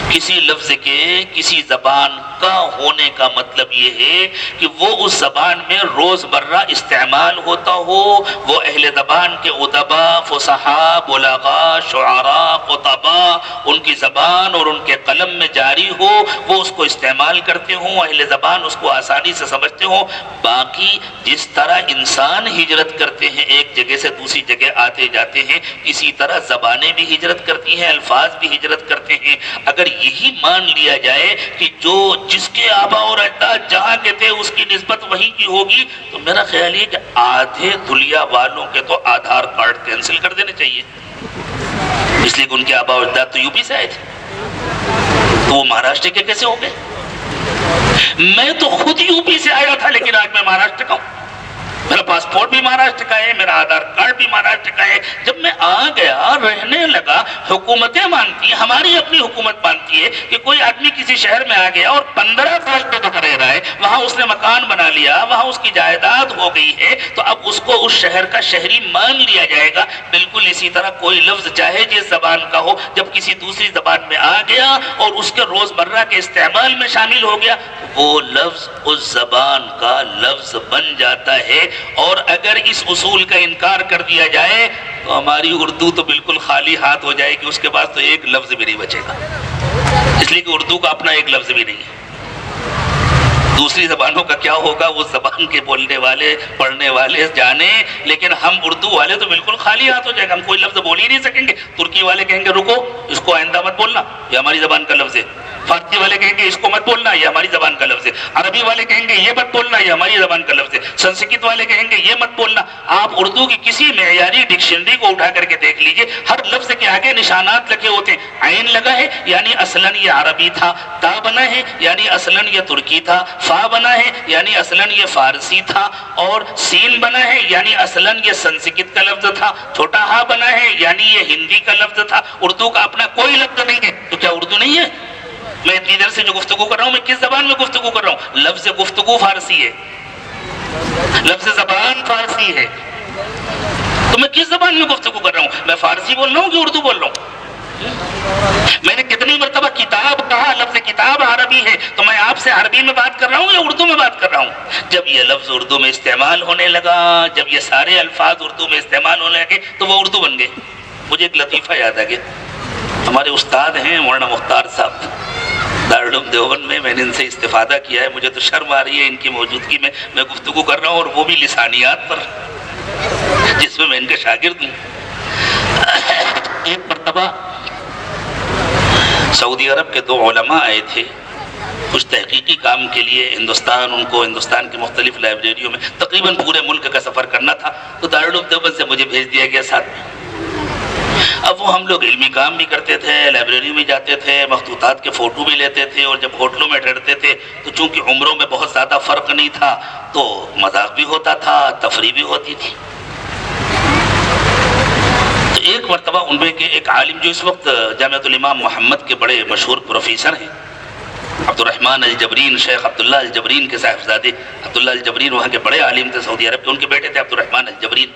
Speaker 4: کسی لفظ کے کسی زبان کا ہونے کا مطلب یہ ہے کہ وہ اس زبان میں روزمرہ استعمال ہوتا ہو، وہ اہل زبان کے ادبا، فصحاء، بلغاء، شعراء، خطباء ان کی زبان اور ان کے قلم میں جاری ہو، وہ اس کو استعمال کرتے ہوں، اہل زبان اس کو آسانی سے سمجھتے ہوں۔ باقی جس طرح انسان ہجرت کرتے ہیں، ایک جگہ سے دوسری جگہ آتے جاتے ہیں، اسی طرح زبانیں بھی ہجرت کرتی ہیں، الفاظ بھی ہجرت کرتے ہیں۔ اگر یہی مان لیا جائے کہ جس کے آبا اور اجداد جہاں کے تھے اس کی نسبت وہیں کی ہوگی، تو میرا خیال یہ کہ آدھے دھلیا والوں کے تو آدھار کارڈ کینسل کر دینے چاہیے، اس لیے کہ ان کے آبا اور اجداد تو یو پی سے آئے تھے، تو وہ مہاراشٹر کے کیسے ہو گئے؟ میں تو خود یو پی سے آیا تھا، لیکن آج میں مہاراشٹر کا ہوں، میرا پاسپورٹ بھی مہاراشٹر کا ہے، میرا آدھار کارڈ بھی مہاراشٹر کا ہے۔ جب میں آ گیا، رہنے لگا، حکومتیں مانتی ہیں، ہماری اپنی حکومت مانتی ہے کہ کوئی آدمی کسی شہر میں آ گیا اور 15 سال تک رہ رہا ہے، وہاں اس نے مکان بنا لیا، وہاں اس کی جائیداد ہو گئی ہے، تو اب اس کو اس شہر کا شہری مان لیا جائے گا۔ بالکل اسی طرح کوئی لفظ چاہے جس زبان کا ہو، جب کسی دوسری زبان میں آ گیا اور اس کے روزمرہ کے استعمال میں شامل ہو گیا، وہ لفظ اس زبان کا لفظ بن جاتا ہے۔ اور اگر اس اصول کا انکار کر دیا جائے تو ہماری اردو تو بالکل خالی ہاتھ ہو جائے گی، اس کے بعد تو ایک لفظ بھی نہیں بچے گا، اس لیے کہ اردو کا اپنا ایک لفظ بھی نہیں ہے۔ دوسری زبانوں کا کیا ہوگا وہ زبان کے بولنے والے پڑھنے والے جانے، لیکن ہم اردو والے تو بالکل خالی ہاتھ ہو جائے گا، ہم کوئی لفظ بول ہی نہیں سکیں گے۔ ترکی والے کہیں گے رکو، اس کو آئندہ مت بولنا، یہ ہماری زبان کا لفظ ہے۔ فارسی والے کہیں گے اس کو مت بولنا، یہ ہماری زبان کا لفظ ہے۔ عربی والے کہیں گے یہ مت بولنا، یہ ہماری زبان کا لفظ ہے۔ سنسکرت والے کہیں گے یہ مت بولنا۔ آپ اردو کی کسی معیاری ڈکشنری کو اٹھا کر کے دیکھ لیجئے، ہر لفظ کے آگے نشانات لگے ہوتے ہیں۔ عین لگا ہے یعنی اصلاً یہ عربی تھا، تا بنا ہے یعنی اصلاً یہ ترکی تھا، فا بنا ہے یعنی اصلاً یہ فارسی تھا، اور سین بنا ہے یعنی اصلاً یہ سنسکرت کا لفظ تھا، چھوٹا ہا بنا ہے یعنی یہ ہندی کا لفظ تھا۔ اردو کا اپنا کوئی لفظ نہیں ہے، تو کیا اردو نہیں ہے؟ میں اتنی دیر سے جو گفتگو کر رہا ہوں، میں کس زبان میں گفتگو کر رہا ہوں؟ لفظ گفتگو فارسی ہے، لفظ زبان فارسی ہے، تو میں کس زبان میں گفتگو کر رہا ہوں؟ میں فارسی بول رہا ہوں کہ اردو بول رہا ہوں؟ میں نے کتنی مرتبہ کتاب کہا، لفظ کتاب عربی ہے، تو میں آپ سے عربی میں بات کر رہا ہوں یا اردو میں بات کر رہا ہوں؟ جب یہ لفظ اردو میں استعمال ہونے لگا، جب یہ سارے الفاظ اردو میں استعمال ہونے لگے تو وہ اردو بن گئے۔ مجھے ایک لطیفہ یاد آ گیا، ہمارے استاد ہیں مولانا مختار صاحب دارالعلوم دیوبند میں نے ان سے استفادہ کیا ہے، مجھے تو شرم آ رہی ہے ان کی موجودگی میں گفتگو کر رہا ہوں، اور وہ بھی لسانیات پر، جس میں ان کا شاگرد ہوں۔ ایک مرتبہ سعودی عرب کے 2 علماء آئے تھے کچھ تحقیقی کام کے لیے ہندوستان، ان کو ہندوستان کی مختلف لائبریریوں میں تقریباً پورے ملک کا سفر کرنا تھا، تو دارالعلوم دیوبند سے مجھے بھیج دیا گیا ساتھ میں۔ اب وہ ہم لوگ علمی کام بھی کرتے تھے، لائبریری میں جاتے تھے، مخطوطات کے فوٹو بھی لیتے تھے، اور جب ہوٹلوں میں ٹھہرتے تھے تو چونکہ عمروں میں بہت زیادہ فرق نہیں تھا تو مذاق بھی ہوتا تھا، تفریح بھی ہوتی تھی۔ تو ایک مرتبہ ان میں کے ایک عالم جو اس وقت جامعۃ الامام محمد کے بڑے مشہور پروفیسر ہیں، عبد الرحمن الجبرین، شیخ عبداللہ الجبرین کے صاحبزادے عبداللہ الجبرین وہاں کے بڑے عالم تھے سعودی عرب کے، ان کے بیٹے تھے عبد الرحمن الجبرین،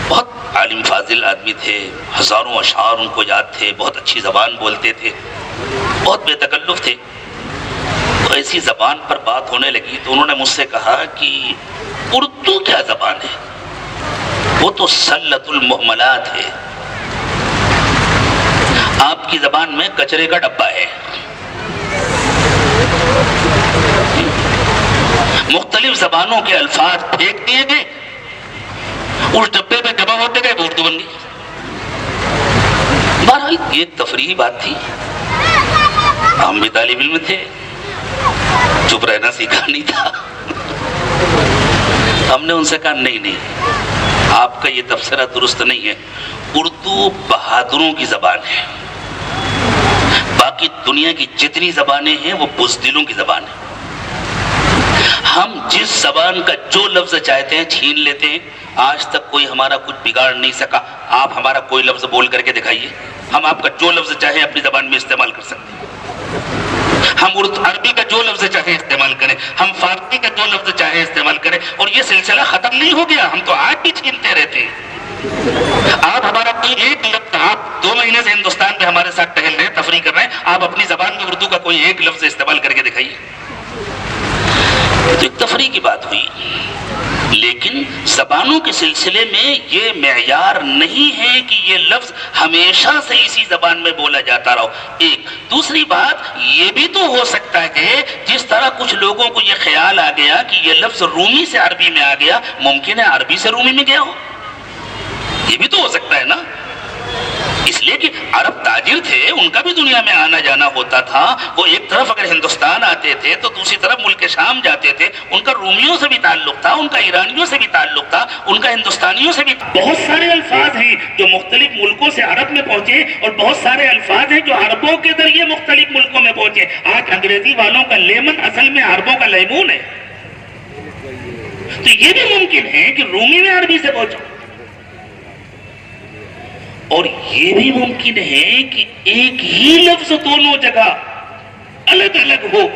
Speaker 4: بہت عالم فاضل آدمی تھے، ہزاروں اشعار ان کو یاد تھے، بہت اچھی زبان بولتے تھے، بہت بے تکلف تھے۔ تو ایسی زبان پر بات ہونے لگی تو انہوں نے مجھ سے کہا کہ اردو کیا زبان ہے؟ وہ تو سلۃ المہملات ہے، آپ کی زبان میں کچرے کا ڈبہ ہے، مختلف زبانوں کے الفاظ پھینک دیے گئے، اس ڈبے میں جمع ہوتے گئے، اردو بن گئی۔ بہرحال یہ تفریحی بات تھی، ہم بھی طالب علم تھے، چپ رہنا سیکھا نہیں تھا۔ ہم نے ان سے کہا نہیں، آپ کا یہ تبصرہ درست نہیں ہے، اردو بہادروں کی زبان ہے، باقی دنیا کی جتنی زبانیں ہیں وہ بزدلوں کی زبان ہے۔ ہم جس زبان کا جو لفظ چاہتے ہیں چھین لیتے ہیں، آج تک کوئی ہمارا کچھ بگاڑ نہیں سکا۔ آپ ہمارا کوئی لفظ بول کر کے دکھائیے، ہم آپ کا جو لفظ چاہیں اپنی زبان میں استعمال کر سکتے ہیں۔ ہم عربی کا جو لفظ چاہیں استعمال کریں، ہم فارسی کا جو لفظ چاہیں استعمال کریں، اور یہ سلسلہ ختم نہیں ہو گیا، ہم تو آج بھی چھینتے رہتے ہیں۔ آپ ہمارا کوئی ایک لفظ، آپ 2 مہینے سے ہندوستان میں ہمارے ساتھ ٹہل رہے ہیں، تفریح کر رہے ہیں، آپ اپنی زبان میں اردو کا کوئی ایک لفظ استعمال کر کے دکھائیے۔ تو ایک تفریح کی بات ہوئی، لیکن زبانوں کے سلسلے میں یہ معیار نہیں ہے کہ یہ لفظ ہمیشہ سے اسی زبان میں بولا جاتا رہو۔ ایک دوسری بات یہ بھی تو ہو سکتا ہے جس طرح کچھ لوگوں کو یہ خیال آ گیا کہ یہ لفظ رومی سے عربی میں آ گیا، ممکن ہے عربی سے رومی میں گیا ہو، یہ بھی تو ہو سکتا ہے نا۔ اس لیے کہ عرب تاجر تھے، ان کا بھی دنیا میں آنا جانا ہوتا تھا، وہ ایک طرف اگر ہندوستان آتے تھے تو دوسری طرف ملک شام جاتے تھے، ان کا رومیوں سے بھی تعلق تھا، ان کا ایرانیوں سے بھی تعلق تھا، ان کا ہندوستانیوں سے بھی۔ بہت سارے الفاظ ہیں جو مختلف ملکوں سے عرب میں پہنچے، اور بہت سارے الفاظ ہیں جو عربوں کے ذریعے مختلف ملکوں میں پہنچے۔ آج انگریزی والوں کا لیمن اصل میں عربوں کا لیمون ہے، تو یہ بھی ممکن ہے کہ رومی میں عربی سے پہنچا، اور یہ بھی ممکن ہے کہ ایک ہی لفظ دونوں جگہ الگ الگ ہو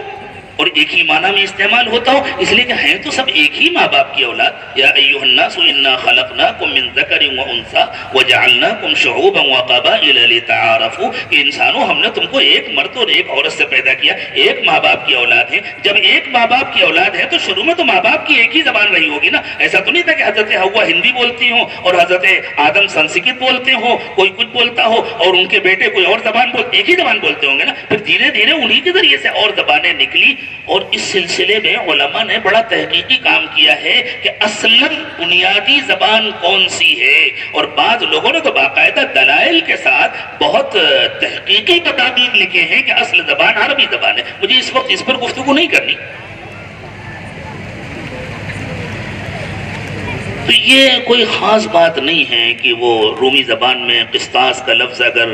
Speaker 4: اور ایک ہی معنی میں استعمال ہوتا ہو، اس لیے کہ ہیں تو سب ایک ہی ماں باپ کی اولاد۔ یا ایھا الناس انا خلقناکم من ذکر و انثی وجعلناکم شعوبا وقبائل لتعارفوا، کہ انسانوں ہم نے تم کو ایک مرد اور ایک عورت سے پیدا کیا، ایک ماں باپ کی اولاد ہیں۔ جب ایک ماں باپ کی اولاد ہے تو شروع میں تو ماں باپ کی ایک ہی زبان رہی ہوگی نا، ایسا تو نہیں تھا کہ حضرت حوا ہندی بولتی ہوں اور حضرت آدم سنسکرت بولتے ہوں، کوئی کچھ بولتا ہو اور ان کے بیٹے کوئی اور زبان بولتے، ایک ہی زبان بولتے ہوں گے نا۔ پھر دھیرے دھیرے انہی کے ذریعے سے اور زبانیں نکلی، اور اس سلسلے میں علماء نے بڑا تحقیقی کام کیا ہے کہ اصلاً بنیادی زبان کون سی ہے، اور بعض لوگوں نے تو باقاعدہ دلائل کے ساتھ بہت تحقیقی مطابق لکھے ہیں کہ اصل زبان عربی زبان ہے۔ مجھے اس وقت اس پر گفتگو نہیں کرنی۔ تو یہ کوئی خاص بات نہیں ہے کہ وہ رومی زبان میں قسطاس کا لفظ اگر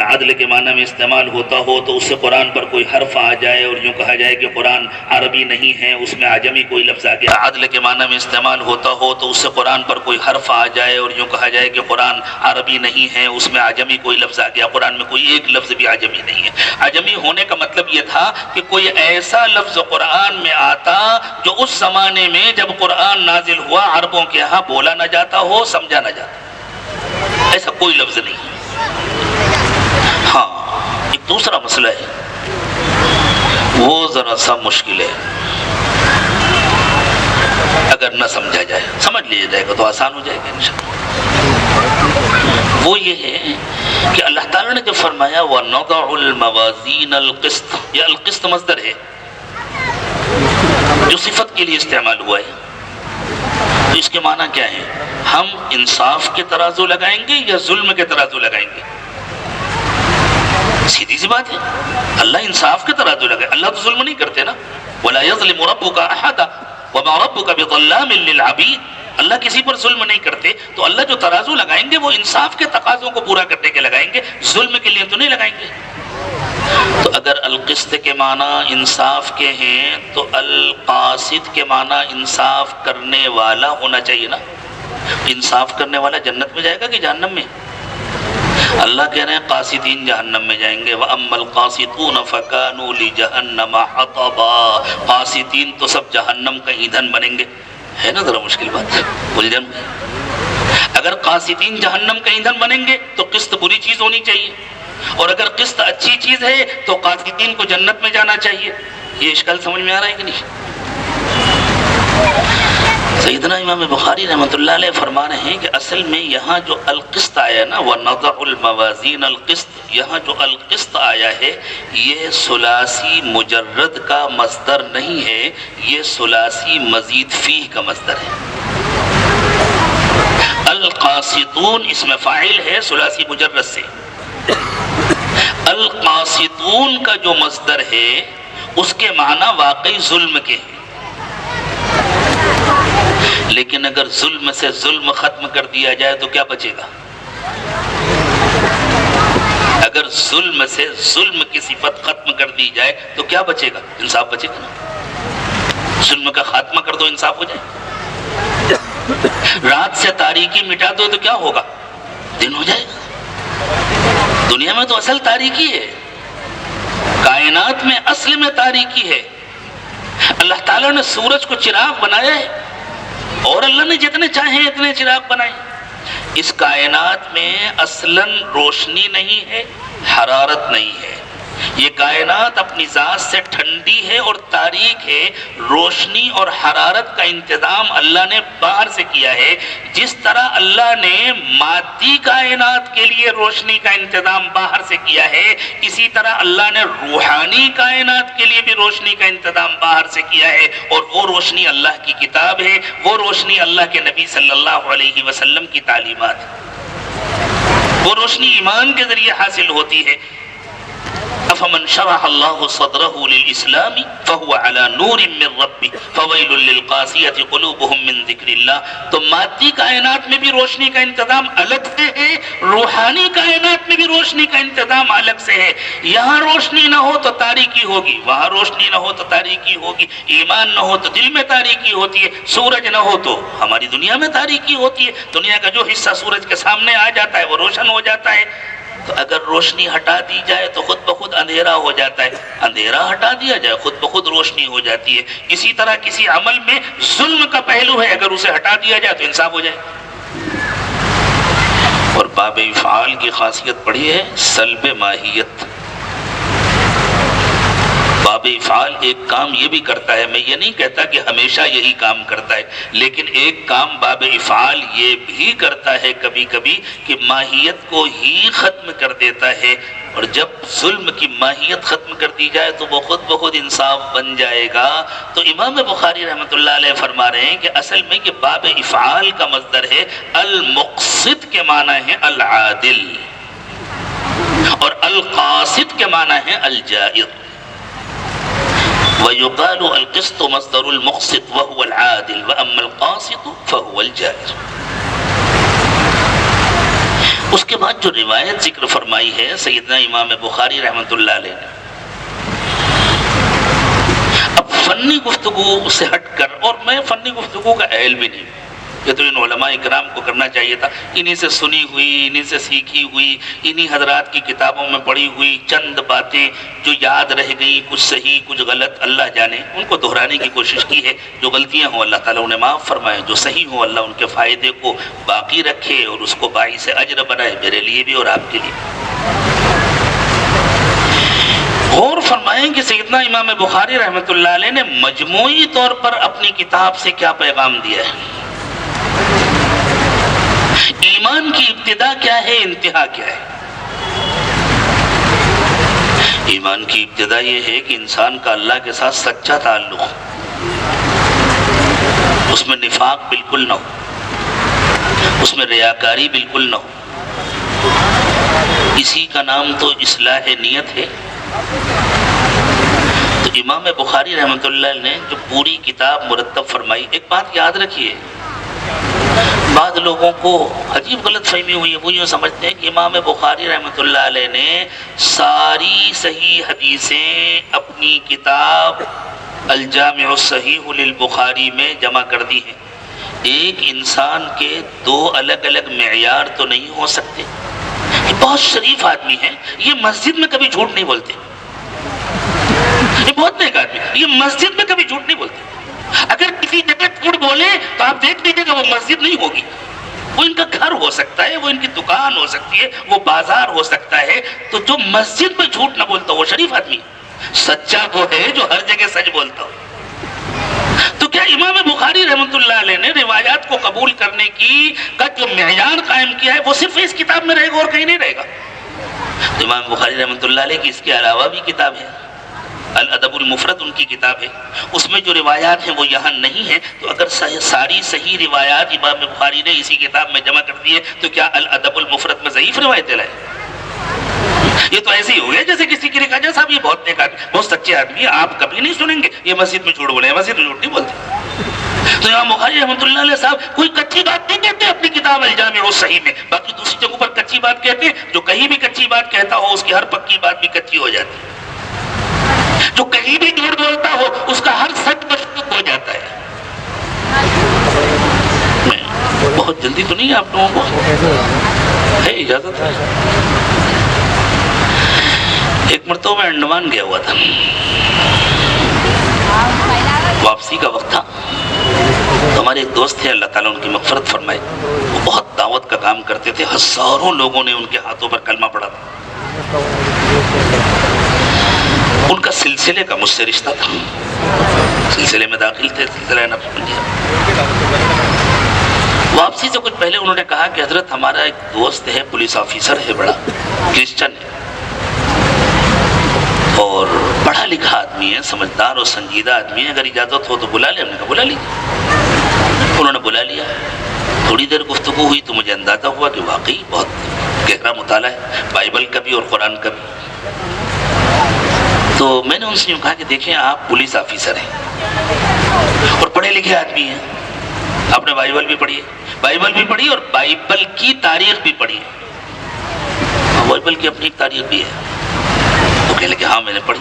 Speaker 4: عدل کے معنی میں استعمال ہوتا ہو تو اس سے قرآن پر کوئی حرف آ جائے اور یوں کہا جائے کہ قرآن عربی نہیں ہے، اس میں عجمی کوئی لفظ آ گیا۔ عدل کے معنی میں استعمال ہوتا ہو تو اس سے قرآن پر کوئی حرف آ جائے اور یوں کہا جائے کہ قرآن عربی نہیں ہے، اس میں عجمی کوئی لفظ آ گیا۔ قرآن میں کوئی ایک لفظ بھی عجمی نہیں ہے۔ عجمی ہونے کا مطلب یہ تھا کہ کوئی ایسا لفظ قرآن میں آتا جو اس زمانے میں جب قرآن نازل ہوا عربوں کے ہاں بولا نہ جاتا ہو، سمجھا نہ جاتا، ایسا کوئی لفظ نہیں۔ ہاں، ایک دوسرا مسئلہ ہے، وہ ذرا سا مشکل ہے، اگر نہ سمجھا جائے، سمجھ لیا جائے گا تو آسان ہو جائے گا انشاءاللہ۔ وہ یہ ہے کہ اللہ تعالیٰ نے جو فرمایا وَنَضَعُ الْمَوَازِينَ الْقِسْطَ، یہ القسط مصدر ہے جو صفت کے لیے استعمال ہوا ہے۔ تو اس کے معنی کیا ہے؟ ہم انصاف کے ترازو لگائیں گے یا ظلم کے ترازو لگائیں گے؟ سیدھی سی بات ہے، اللہ انصاف کے ترازو لگائے، اللہ تو ظلم نہیں کرتے نا۔ وَلَا يَظْلِمُ رَبُّكَ أَحَدًا وَمَا رَبُّكَ بِظَلَّامٍ لِّلْعَبِيدِ، اللہ کسی پر ظلم نہیں کرتے، تو اللہ جو ترازو لگائیں گے وہ انصاف کے تقاضوں کو پورا کرنے کے لگائیں گے، ظلم کے لیے تو نہیں لگائیں گے۔ تو اگر القسط کے معنی انصاف کے ہیں تو القاسط کے معنی انصاف کرنے والا ہونا چاہیے نا۔ انصاف کرنے والا جنت میں جائے گا کہ جہنم میں؟ اللہ کہہ رہے ہیں قاسطین جہنم میں جائیں گے۔ وَأَمَّا الْقَاسِطُونَ فَكَانُوا لِجَهَنَّمَ حَطَبًا، قاسطین تو سب جہنم کا ایندھن بنیں گے۔ ہے نا ذرا مشکل بات، الجھن۔ اگر قاسطین جہنم کا ایندھن بنیں گے تو قسط بری چیز ہونی چاہیے، اور اگر قسط اچھی چیز ہے تو قاسطین کو جنت میں جانا چاہیے۔ یہ اشکال سمجھ میں آ رہا ہے کہ نہیں؟ سیدنا امام بخاری رحمۃ اللہ علیہ فرما رہے ہیں کہ اصل میں یہاں جو القسط آیا نا وَنَضَعُ الْمَوَازِينَ الْقِسْطَ، یہاں جو القسط آیا ہے یہ ثلاثی مجرد کا مصدر نہیں ہے، یہ ثلاثی مزید فیہ کا مصدر ہے۔ القاسطون اس میں فاعل ہے ثلاثی مجرد سے، القاسطون کا جو مصدر ہے اس کے معنی واقعی ظلم کے ہیں، لیکن اگر ظلم سے ظلم ختم کر دیا جائے تو کیا بچے گا؟ اگر ظلم سے ظلم کی صفت ختم کر دی جائے تو کیا بچے گا؟ انصاف بچے گا نا۔ ظلم کا خاتمہ کر دو، انصاف ہو جائے۔ رات سے تاریکی مٹا دو تو کیا ہوگا؟ دن ہو جائے گا۔ دنیا میں تو اصل تاریکی ہے، کائنات میں اصل میں تاریکی ہے۔ اللہ تعالیٰ نے سورج کو چراغ بنایا ہے، اور اللہ نے جتنے چاہیں اتنے چراغ بنائے، اس کائنات میں اصلاً روشنی نہیں ہے، حرارت نہیں ہے، یہ کائنات اپنی ذات سے ٹھنڈی ہے اور تاریک ہے۔ روشنی اور حرارت کا انتظام اللہ نے باہر سے کیا ہے۔ جس طرح اللہ نے مادی کائنات کے لیے روشنی کا انتظام باہر سے کیا ہے، اسی طرح اللہ نے روحانی کائنات کے لیے بھی روشنی کا انتظام باہر سے کیا ہے، اور وہ روشنی اللہ کی کتاب ہے، وہ روشنی اللہ کے نبی صلی اللہ علیہ وسلم کی تعلیمات ہے، وہ روشنی ایمان کے ذریعے حاصل ہوتی ہے۔ افمن شرح اللہ صدرہ للاسلام فهو على نور من ربہ فویل للقاسیۃ قلوبہم من ذکر اللہ۔ تو مادی کائنات میں بھی روشنی کا انتظام الگ سے ہے، روحانی کائنات میں بھی روشنی کا انتظام الگ سے ہے۔ یہاں روشنی نہ ہو تو تاریکی ہوگی، وہاں روشنی نہ ہو تو تاریکی ہوگی، ایمان نہ ہو تو دل میں تاریکی ہوتی ہے، سورج نہ ہو تو ہماری دنیا میں تاریکی ہوتی ہے، دنیا کا جو حصہ سورج کے سامنے آ جاتا ہے وہ روشن ہو جاتا ہے۔ تو اگر روشنی ہٹا دی جائے تو خود بخود اندھیرا ہو جاتا ہے، اندھیرا ہٹا دیا جائے خود بخود روشنی ہو جاتی ہے۔ اسی طرح کسی عمل میں ظلم کا پہلو ہے، اگر اسے ہٹا دیا جائے تو انصاف ہو جائے۔ اور باب افعال کی خاصیت پڑھی ہے سلب ماہیت۔ باب افعال ایک کام یہ بھی کرتا ہے، میں یہ نہیں کہتا کہ ہمیشہ یہی کام کرتا ہے، لیکن ایک کام باب افعال یہ بھی کرتا ہے کبھی کبھی کہ ماہیت کو ہی ختم کر دیتا ہے، اور جب ظلم کی ماہیت ختم کر دی جائے تو وہ خود بخود انصاف بن جائے گا۔ تو امام بخاری رحمۃ اللہ علیہ فرما رہے ہیں کہ اصل میں کہ باب افعال کا مصدر ہے المقسط کے معنی ہے العادل، اور القاسط کے معنی ہے الجائر۔ وَيُقَالُ الْقِسْطُ مصدر المقسط وهو العادل وَأَمَّا الْقَاسِطُ فَهُوَ الْجَائِرُ۔ اس کے بعد جو روایت ذکر فرمائی ہے سیدنا امام بخاری رحمۃ اللہ علیہ نے، اب فنی گفتگو سے ہٹ کر، اور میں فنی گفتگو کا اہل بھی نہیں، یہ تو ان علماء اکرام کو کرنا چاہیے تھا، انہی سے سنی ہوئی، انہی سے سیکھی ہوئی، انہی حضرات کی کتابوں میں پڑھی ہوئی چند باتیں جو یاد رہ گئی، کچھ صحیح کچھ غلط اللہ جانے، ان کو دہرانے کی کوشش کی ہے۔ جو غلطیاں ہوں اللہ تعالیٰ انہیں معاف فرمائے، جو صحیح ہوں اللہ ان کے فائدے کو باقی رکھے اور اس کو باعث اجر بنائے، میرے لیے بھی اور آپ کے لیے۔ غور فرمائیں کہ سیدنا امام بخاری رحمۃ اللہ علیہ نے مجموعی طور پر اپنی کتاب سے کیا پیغام دیا ہے۔ ایمان کی ابتدا کیا ہے، انتہا کیا ہے؟ ایمان کی ابتدا یہ ہے کہ انسان کا اللہ کے ساتھ سچا تعلق ہو، اس میں نفاق بالکل نہ ہو، اس میں ریاکاری بالکل نہ ہو، اسی کا نام تو اصلاح نیت ہے۔ تو امام بخاری رحمۃ اللہ نے جو پوری کتاب مرتب فرمائی، ایک بات یاد رکھیے، بعض لوگوں کو عجیب غلط فہمی ہوئی ہے، وہ یہ سمجھتے ہیں کہ امام بخاری رحمۃ اللہ علیہ نے ساری صحیح حدیثیں اپنی کتاب الجامع الصحیح للبخاری میں جمع کر دی ہیں۔ ایک انسان کے دو الگ الگ معیار تو نہیں ہو سکتے۔ یہ بہت شریف آدمی ہیں، یہ مسجد میں کبھی جھوٹ نہیں بولتے، یہ بہت نیک آدمی، یہ مسجد میں کبھی جھوٹ نہیں بولتے۔ اگر کسی جگہ جھوٹ بولے تو آپ دیکھ لیجیے گا وہ مسجد نہیں ہوگی، وہ ان کا گھر ہو سکتا ہے، وہ ان کی دکان ہو سکتی ہے، وہ بازار ہو سکتا ہے۔ تو جو مسجد میں جھوٹ نہ بولتا وہ شریف آدمی ہے، سچا وہ ہے جو ہر جگہ سچ بولتا ہو۔ تو کیا امام بخاری رحمۃ اللہ علیہ نے روایات کو قبول کرنے کا جو معیار قائم کیا ہے وہ صرف اس کتاب میں رہے گا اور کہیں نہیں رہے گا؟ تو امام بخاری رحمۃ اللہ علیہ کی اس کے علاوہ بھی کتاب ہے، الادب المفرد ان کی کتاب ہے، اس میں جو روایات ہیں وہ یہاں نہیں ہیں۔ تو اگر ساری صحیح روایات امام بخاری نے اسی کتاب میں جمع کر دی ہے تو کیا الادب المفرد میں ضعیف روایتیں لائے؟ یہ تو ایسے ہی ہو گیا جیسے کسی کی لکھا جائے صاحب یہ بہت نیک آدمی، بہت سچے آدمی ہے، آپ کبھی نہیں سنیں گے یہ مسجد میں جھوٹ بولے، مسجد میں جھوٹ نہیں بولتے۔ تو امام بخاری رحمۃ اللہ علیہ صاحب کوئی کچی بات نہیں کہتے اپنی کتاب الجامع الصحیح میں، باقی دوسری جگہوں پر کچی بات کہتے ہیں، جو کہیں بھی کچی بات کہتا ہو اس کی ہر پکی بات بھی کچی ہو جاتی ہے، جو کہیں بھی جھوٹ بولتا ہو اس کا ہر سچ مشکوک ہو جاتا ہے۔ بہت جلدی تو نہیں ہے آپ لوگوں کو، ہے اجازت ہے؟ ایک مرتبہ میں انڈمان گیا ہوا تھا، واپسی کا وقت تھا، تو ہمارے ایک دوست تھے، اللہ تعالیٰ ان کی مغفرت فرمائے، وہ بہت دعوت کا کام کرتے تھے، ہزاروں لوگوں نے ان کے ہاتھوں پر کلمہ پڑھا تھا۔ ان کا سلسلے کا مجھ سے رشتہ تھا، سلسلے میں داخل تھے، سلسلہ نقشبندیہ۔ واپسی سے کچھ پہلے انہوں نے کہا کہ حضرت ہمارا ایک دوست ہے، پولیس آفیسر ہے، بڑا کرسچن ہے اور پڑھا لکھا آدمی ہے، سمجھدار اور سنجیدہ آدمی ہے، اگر اجازت ہو تو بلا لیں۔ ہم نے کہا بلا لیجیے۔ انہوں نے بلا لیا، تھوڑی دیر گفتگو ہوئی تو مجھے اندازہ ہوا کہ واقعی بہت گہرا مطالعہ ہے بائبل کا بھی اور قرآن کا بھی۔ تو میں نے ان سے یوں کہا کہ دیکھیں آپ پولیس آفیسر ہیں اور پڑھے لکھے آدمی ہیں، آپ نے بائبل بھی پڑھی ہے، بائبل بھی پڑھی اور بائبل کی تاریخ بھی پڑھی ہے، بائبل کی اپنی ایک تاریخ بھی ہے۔ تو کہنے لگے ہاں میں نے پڑھی۔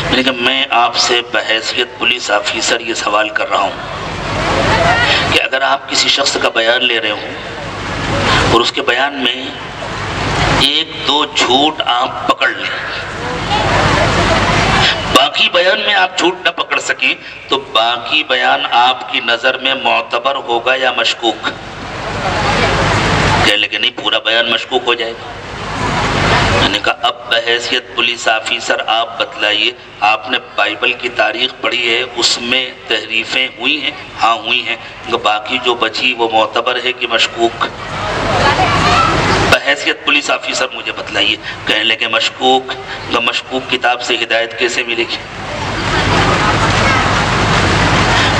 Speaker 4: میں نے کہا میں آپ سے بحیثیت پولیس آفیسر یہ سوال کر رہا ہوں کہ اگر آپ کسی شخص کا بیان لے رہے ہوں اور اس کے بیان میں ایک دو جھوٹ آپ پکڑ لیں، باقی بیان میں آپ جھوٹ نہ پکڑ سکیں، تو باقی بیان آپ کی نظر میں معتبر ہوگا یا مشکوک؟ کہنے لگے نہیں، پورا بیان مشکوک ہو جائے گا۔ میں نے کہا اب بحیثیت پولیس آفیسر آپ بتلائیے، آپ نے بائبل کی تاریخ پڑھی ہے، اس میں تحریفیں ہوئی ہیں؟ ہاں ہوئی ہیں۔ باقی جو بچی وہ معتبر ہے کہ مشکوک؟ بحیثیت پولیس آفیسر مجھے بتلائیے۔ کہنے لگے مشکوک۔ مشکوک کتاب سے ہدایت کیسے ملے گی؟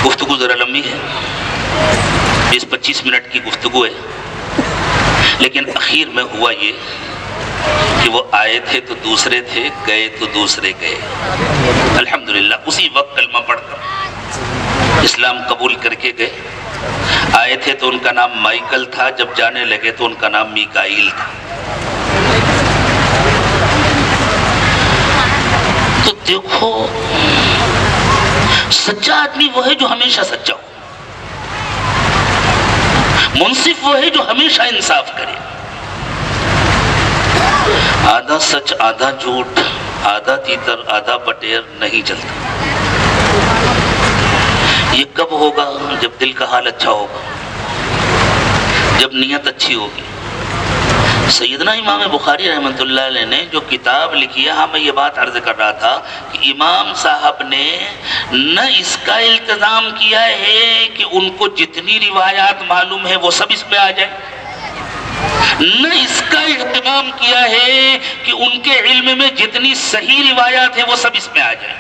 Speaker 4: گفتگو ذرا لمبی ہے، 20-25 منٹ کی گفتگو ہے، لیکن اخیر میں ہوا یہ کہ وہ آئے تھے تو دوسرے تھے، گئے تو دوسرے گئے۔ الحمدللہ اسی وقت کلمہ پڑھ کر اسلام قبول کر کے گئے۔ آئے تھے تو ان کا نام مائیکل تھا، جب جانے لگے تو ان کا نام میکائیل تھا۔ تو دیکھو سچا آدمی وہ ہے جو ہمیشہ سچا ہو، منصف وہ ہے جو ہمیشہ انصاف کرے۔ آدھا سچ آدھا جھوٹ، آدھا تیتر آدھا بٹیر نہیں چلتا۔ یہ کب ہوگا؟ جب دل کا حال اچھا ہوگا، جب نیت اچھی ہوگی۔ سیدنا امام بخاری رحمۃ اللہ علیہ نے جو کتاب لکھی ہے، ہاں میں یہ بات عرض کر رہا تھا کہ امام صاحب نے نہ اس کا التزام کیا ہے کہ ان کو جتنی روایات معلوم ہے وہ سب اس پہ آ جائے، نہ اس کا اہتمام کیا ہے کہ ان کے علم میں جتنی صحیح روایات ہیں وہ سب اس میں آ جائیں۔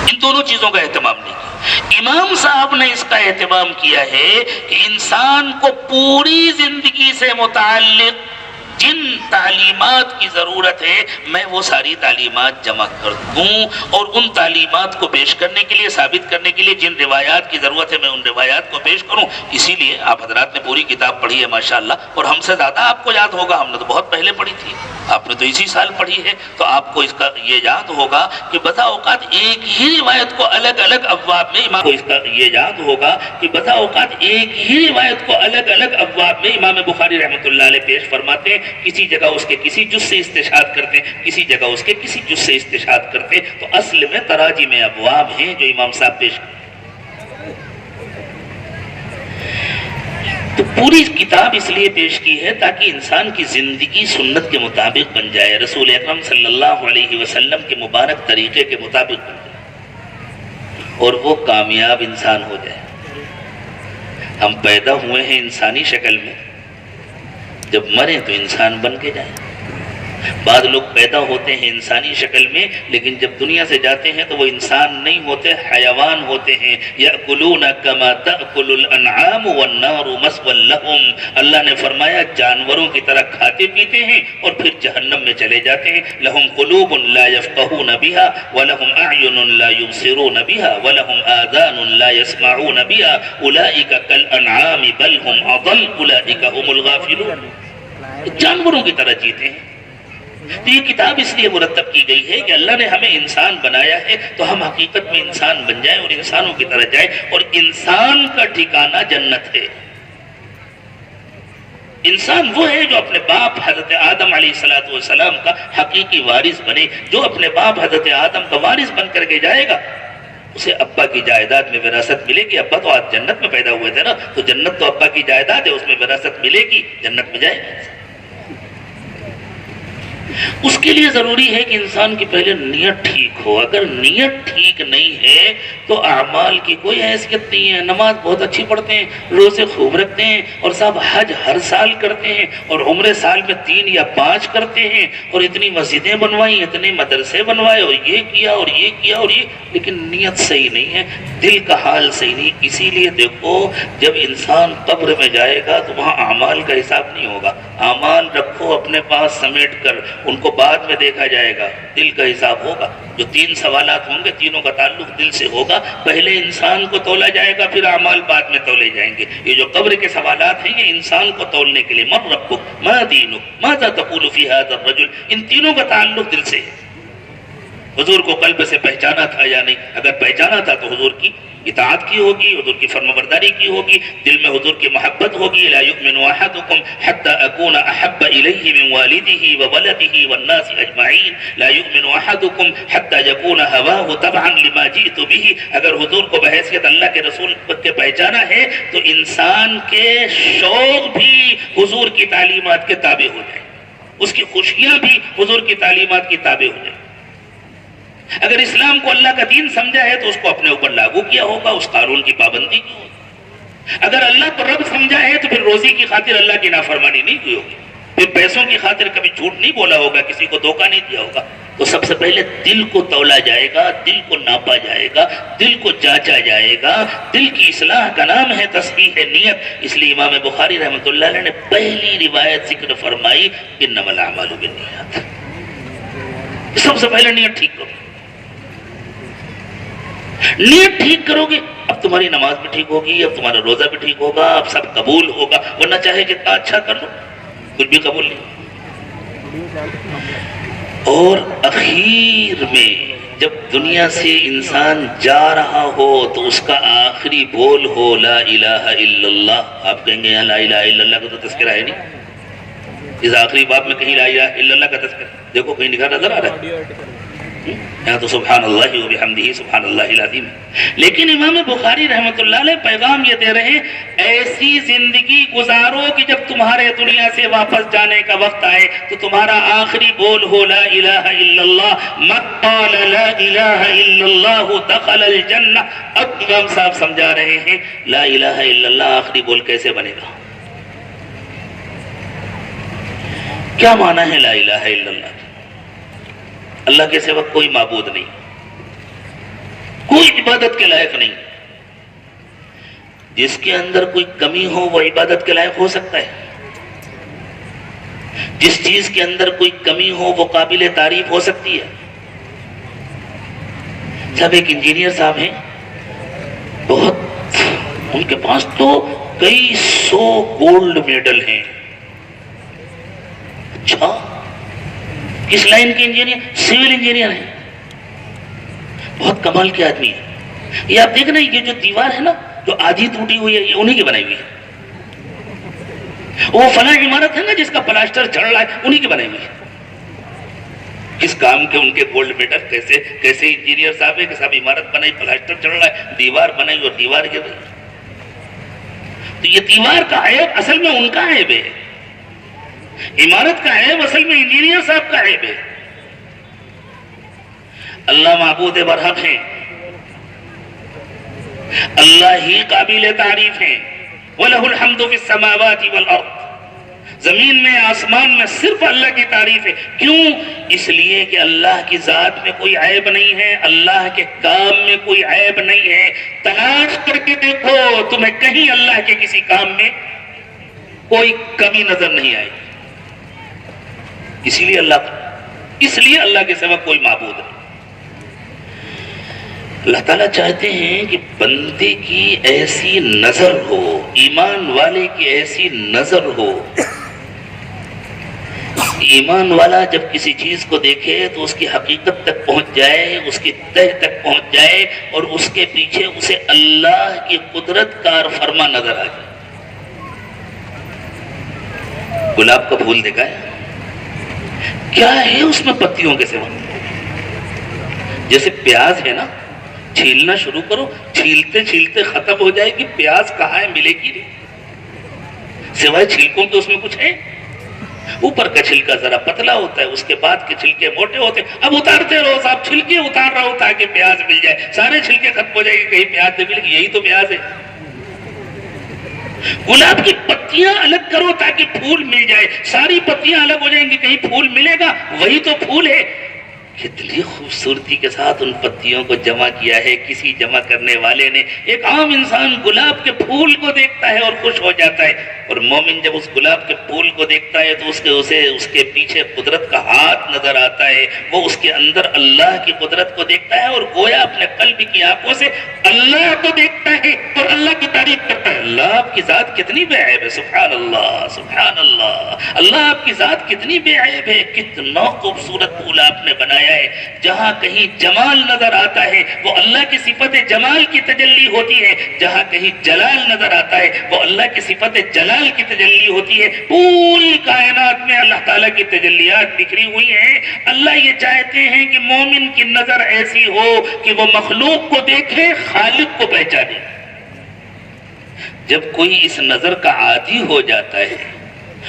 Speaker 4: ان دونوں چیزوں کا اہتمام نہیں کیا۔ امام صاحب نے اس کا اہتمام کیا ہے کہ انسان کو پوری زندگی سے متعلق جن تعلیمات کی ضرورت ہے میں وہ ساری تعلیمات جمع کر دوں، اور ان تعلیمات کو پیش کرنے کے لیے، ثابت کرنے کے لیے جن روایات کی ضرورت ہے میں ان روایات کو پیش کروں۔ اسی لیے آپ حضرات نے پوری کتاب پڑھی ہے ماشاءاللہ، اور ہم سے زیادہ آپ کو یاد ہوگا، ہم نے تو بہت پہلے پڑھی تھی، آپ نے تو اسی سال پڑھی ہے، تو آپ کو اس کا یہ یاد ہوگا کہ بسا اوقات ایک ہی روایت کو الگ الگ ابواب میں امام کو اس کا یہ یاد ہوگا کہ بسا اوقات ایک ہی روایت کو الگ الگ ابواب میں امام بخاری رحمۃ اللہ علیہ پیش فرماتے ہیں، کسی جگہ اس کے کسی جز سے استشہاد کرتے ہیں، کسی جگہ اس کے کسی جز سے استشہاد کرتے ہیں، تو اصل میں تراجم ابواب ہیں جو امام صاحب پیش کرتے ہیں۔ تو پوری کتاب اس لیے پیش کی ہے تاکہ انسان کی زندگی سنت کے مطابق بن جائے، رسول اکرم صلی اللہ علیہ وسلم کے مبارک طریقے کے مطابق بن جائے اور وہ کامیاب انسان ہو جائے۔ ہم پیدا ہوئے ہیں انسانی شکل میں، جب مریں تو انسان بن کے جائیں۔ بعض لوگ پیدا ہوتے ہیں انسانی شکل میں، لیکن جب دنیا سے جاتے ہیں تو وہ انسان نہیں ہوتے، حیوان ہوتے ہیں۔ یأکلون کما تأکل الانعام والنار مثوی لہم، اللہ نے فرمایا جانوروں کی طرح کھاتے پیتے ہیں اور پھر جہنم میں چلے جاتے ہیں۔ لہم قلوب لا یفقہون بها ولہم اعین لا یبصرون بها ولہم آذان لا یسمعون بها اولئک کالانعام بل هم اضل اولئک هم الغافلون، جانوروں کی طرح جیتے ہیں۔ تو یہ کتاب اس لیے مرتب کی گئی ہے کہ اللہ نے ہمیں انسان بنایا ہے تو ہم حقیقت میں انسان بن جائیں اور انسانوں کی طرح جائیں، اور انسان کا ٹھکانہ جنت ہے۔ انسان وہ ہے جو اپنے باپ حضرت آدم علیہ السلام کا حقیقی وارث بنے، جو اپنے باپ حضرت آدم کا وارث بن کر کے جائے گا اسے ابا کی جائیداد میں وراثت ملے گی. ابا تو آج جنت میں پیدا ہوئے تھے نا, تو جنت تو ابا کی جائیداد ہے, اس میں وراثت ملے گی, جنت میں جائے گا. اس کے لیے ضروری ہے کہ انسان کی پہلے نیت ٹھیک ہو. اگر نیت ٹھیک نہیں ہے تو اعمال کی کوئی حیثیت نہیں ہے. نماز بہت اچھی پڑھتے ہیں, روزے خوب رکھتے ہیں, اور صاحب حج ہر سال کرتے ہیں, اور عمرے سال میں 3 یا 5 کرتے ہیں, اور اتنی مسجدیں بنوائی, اتنے مدرسے بنوائے, اور یہ کیا اور یہ کیا اور یہ, لیکن نیت صحیح نہیں ہے, دل کا حال صحیح نہیں. اسی لیے دیکھو, جب انسان قبر میں جائے گا تو وہاں اعمال کا حساب نہیں ہوگا. اعمال رکھو اپنے پاس سمیٹ کر, ان کو بعد میں دیکھا جائے گا, دل کا حساب ہوگا. جو 3 سوالات ہوں گے, تینوں کا تعلق دل سے ہوگا. پہلے انسان کو تولا جائے گا, پھر اعمال بعد میں تولے جائیں گے. یہ جو قبر کے سوالات ہیں, یہ انسان کو تولنے کے لیے, من ربک ما دینک ماذا تقول فی ھذا الرجل, ان تینوں کا تعلق دل سے ہے. حضور کو قلب سے پہچانا تھا یا نہیں؟ اگر پہچانا تھا تو حضور کی اطاعت کی ہوگی, حضور کی فرمانبرداری کی ہوگی, دل میں حضور کی محبت ہوگی. لا یؤمن احدکم حتی اکون احب الیہ من والدہ وولدہ والناس اجمعین. لا یؤمن احدکم حتی یکون ہواہ تبعا لما جئت بہ. اگر حضور کو بحیثیت اللہ کے رسول کے پہچانا ہے تو انسان کے شوق بھی حضور کی تعلیمات کے تابع ہو جائیں, اس کی خوشیاں بھی حضور کی تعلیمات کی تابع ہو جائیں. اگر اسلام کو اللہ کا دین سمجھا ہے تو اس کو اپنے اوپر لاگو کیا ہوگا, اس قانون کی پابندی کی ہوگی. اگر اللہ کو رب سمجھا ہے تو پھر روزی کی خاطر اللہ کی نافرمانی نہیں کی ہوگی, پھر پیسوں کی خاطر کبھی جھوٹ نہیں بولا ہوگا, کسی کو دھوکہ نہیں دیا ہوگا. تو سب سے پہلے دل کو تولا جائے گا, دل کو ناپا جائے گا, دل کو جانچا جائے گا. دل کی اصلاح کا نام ہے تصحیح نیت. اس لیے امام بخاری رحمۃ اللہ علیہ نے پہلی روایت ذکر فرمائی, انما الاعمال بالنیات. سب سے پہلے نیت ٹھیک کرو. نیت ٹھیک کرو گے, اب تمہاری نماز بھی ٹھیک ہوگی, اب تمہارا روزہ بھی ٹھیک ہوگا, اب سب قبول ہوگا. ورنہ چاہے جتنا اچھا کر لو, کچھ بھی قبول نہیں. اور اخیر میں جب دنیا سے انسان جا رہا ہو تو اس کا آخری بول ہو لا الہ الا اللہ. آپ کہیں گے یہاں لا الہ الا اللہ کا تو تذکرہ ہے نہیں, اس آخری باب میں کہیں لا الہ الا اللہ کا تذکرہ دیکھو کہیں لکھا نظر آ رہا ہے؟ یہاں تو سبحان اللہ و بحمدہ سبحان اللہ العظیم. لیکن امام بخاری رحمۃ اللہ علیہ پیغام یہ دے رہے ہیں, ایسی زندگی گزارو کہ جب تمہارے دنیا سے واپس جانے کا وقت آئے تو تمہارا آخری بول ہو لا الہ الا اللہ. من قال لا الہ الا اللہ دخل الجنہ. اب امام صاحب سمجھا رہے ہیں لا الہ الا اللہ آخری بول کیسے بنے گا, کیا معنی ہے لا الہ الا اللہ. اللہ کے سوا کوئی معبود نہیں, کوئی عبادت کے لائق نہیں. جس کے اندر کوئی کمی ہو وہ عبادت کے لائق ہو سکتا ہے. جس چیز کے اندر کوئی کمی ہو وہ قابل تعریف ہو سکتی ہے. سب ایک انجینئر صاحب ہیں, بہت ان کے پاس تو کئی 100 گولڈ میڈل ہیں. اچھا, کس لائن کے انجینئر؟ سول انجینئر ہیں. بہت کمال کے آدمی ہیں. یہ آپ دیکھنا, یہ جو دیوار ہے نا جو آدھی ٹوٹی ہوئی ہے, یہ انہی کی بنائی ہوئی ہے. وہ فلاں عمارت ہے نا جس کا پلاسٹر جڑ رہا ہے, انہی کی بنائی ہوئی ہے. کس کام کے ان کے گولڈ میڈل؟ کیسے انجینئر صاحب ہے کہ صاحب عمارت بنائی, پلاسٹر چڑھ رہا ہے, دیوار بنائی اور دیوار گر رہی. تو یہ دیوار کا عیب اصل میں ان کا عیب ہے, عمارت کا عیب اصل میں انجینئر صاحب کا عیب ہے. اللہ معبود برحق ہیں, اللہ ہی قابل تعریف ہیں. وَلَهُ الْحَمْدُ فِي السَّمَاوَاتِ وَالْأَرْضِ. زمین میں آسمان میں صرف اللہ کی تعریف ہے. کیوں؟ اس لیے کہ اللہ کی ذات میں کوئی عیب نہیں ہے, اللہ کے کام میں کوئی عیب نہیں ہے. تلاش کر کے دیکھو, تمہیں کہیں اللہ کے کسی کام میں کوئی کمی نظر نہیں آئے. اس لیے اللہ کے سوا کوئی معبود نہیں. اللہ تعالیٰ چاہتے ہیں کہ بندے کی ایسی نظر ہو, ایمان والے کی ایسی نظر ہو. ایمان والا جب کسی چیز کو دیکھے تو اس کی حقیقت تک پہنچ جائے, اس کی تہ تک پہنچ جائے, اور اس کے پیچھے اسے اللہ کی قدرت کار فرما نظر آ جائے. گلاب کا پھول دیکھا ہے, کیا ہے اس میں پتیوں کے سوا؟ جیسے پیاز ہے نا, چھیلنا شروع کرو، چھیلتے چھیلتے ختم ہو جائے گی. پیاز کہاں ہے؟ ملے گی نہیں سوائے چھلکوں کے. اس میں کچھ ہے؟ اوپر کا چھلکا ذرا پتلا ہوتا ہے، اس کے بعد کے چھلکے موٹے ہوتے ہیں. اب اتارتے رہو صاحب، چھلکے اتار رہا ہو تاکہ پیاز مل جائے. سارے چھلکے ختم ہو جائے گی، کہیں پیاز نہیں ملے گی. یہی تو پیاز ہے. گلاب کی پتیاں الگ کرو تاکہ پھول مل جائے. ساری پتیاں الگ ہو جائیں گی، کہیں پھول ملے گا؟ وہی تو پھول ہے. کتنی خوبصورتی کے ساتھ ان پتیوں کو جمع کیا ہے کسی جمع کرنے والے نے. ایک عام انسان گلاب کے پھول کو دیکھتا ہے اور خوش ہو جاتا ہے، اور مومن جب اس گلاب کے پھول کو دیکھتا ہے تو اس کے پیچھے قدرت کا ہاتھ نظر آتا ہے. وہ اس کے اندر اللہ کی قدرت کو دیکھتا ہے اور گویا اپنے قلب کی آنکھوں سے اللہ کو دیکھتا ہے اور اللہ کی تعریف کرتا ہے. اللہ آپ کی ذات کتنی بے عیب ہے، سبحان اللہ سبحان اللہ. اللہ آپ کی ذات کتنی بے عیب ہے، کتنا خوبصورت پھول آپ نے بنایا ہے. جہاں کہیں جمال نظر آتا ہے وہ اللہ کی صفت جمال کی تجلی ہوتی ہے، جہاں کہیں جلال نظر آتا ہے وہ اللہ کی صفت جلال کی تجلی ہوتی ہے. پوری کائنات میں اللہ تعالیٰ کی تجلیات بکھری ہوئی ہیں. اللہ یہ چاہتے ہیں کہ مومن کی نظر ایسی ہو کہ وہ مخلوق کو دیکھے، خالق کو پہچانے. جب کوئی اس نظر کا عادی ہو جاتا ہے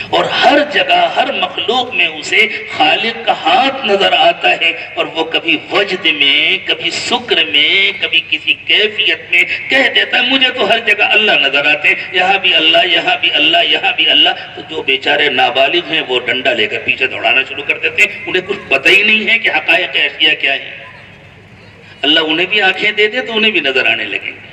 Speaker 4: اور ہر جگہ ہر مخلوق میں اسے خالق کا ہاتھ نظر آتا ہے، اور وہ کبھی وجد میں، کبھی شکر میں، کبھی کسی کیفیت میں کہہ دیتا ہے مجھے تو ہر جگہ اللہ نظر آتے ہیں، یہاں بھی اللہ، یہاں بھی اللہ، یہاں بھی اللہ. تو جو بیچارے نابالغ ہیں وہ ڈنڈا لے کر پیچھے دوڑانا شروع کر دیتے ہیں. انہیں کچھ پتہ ہی نہیں ہے کہ حقائق اشیاء کیا ہے. اللہ انہیں بھی آنکھیں دے دے تو انہیں بھی نظر آنے لگیں گے.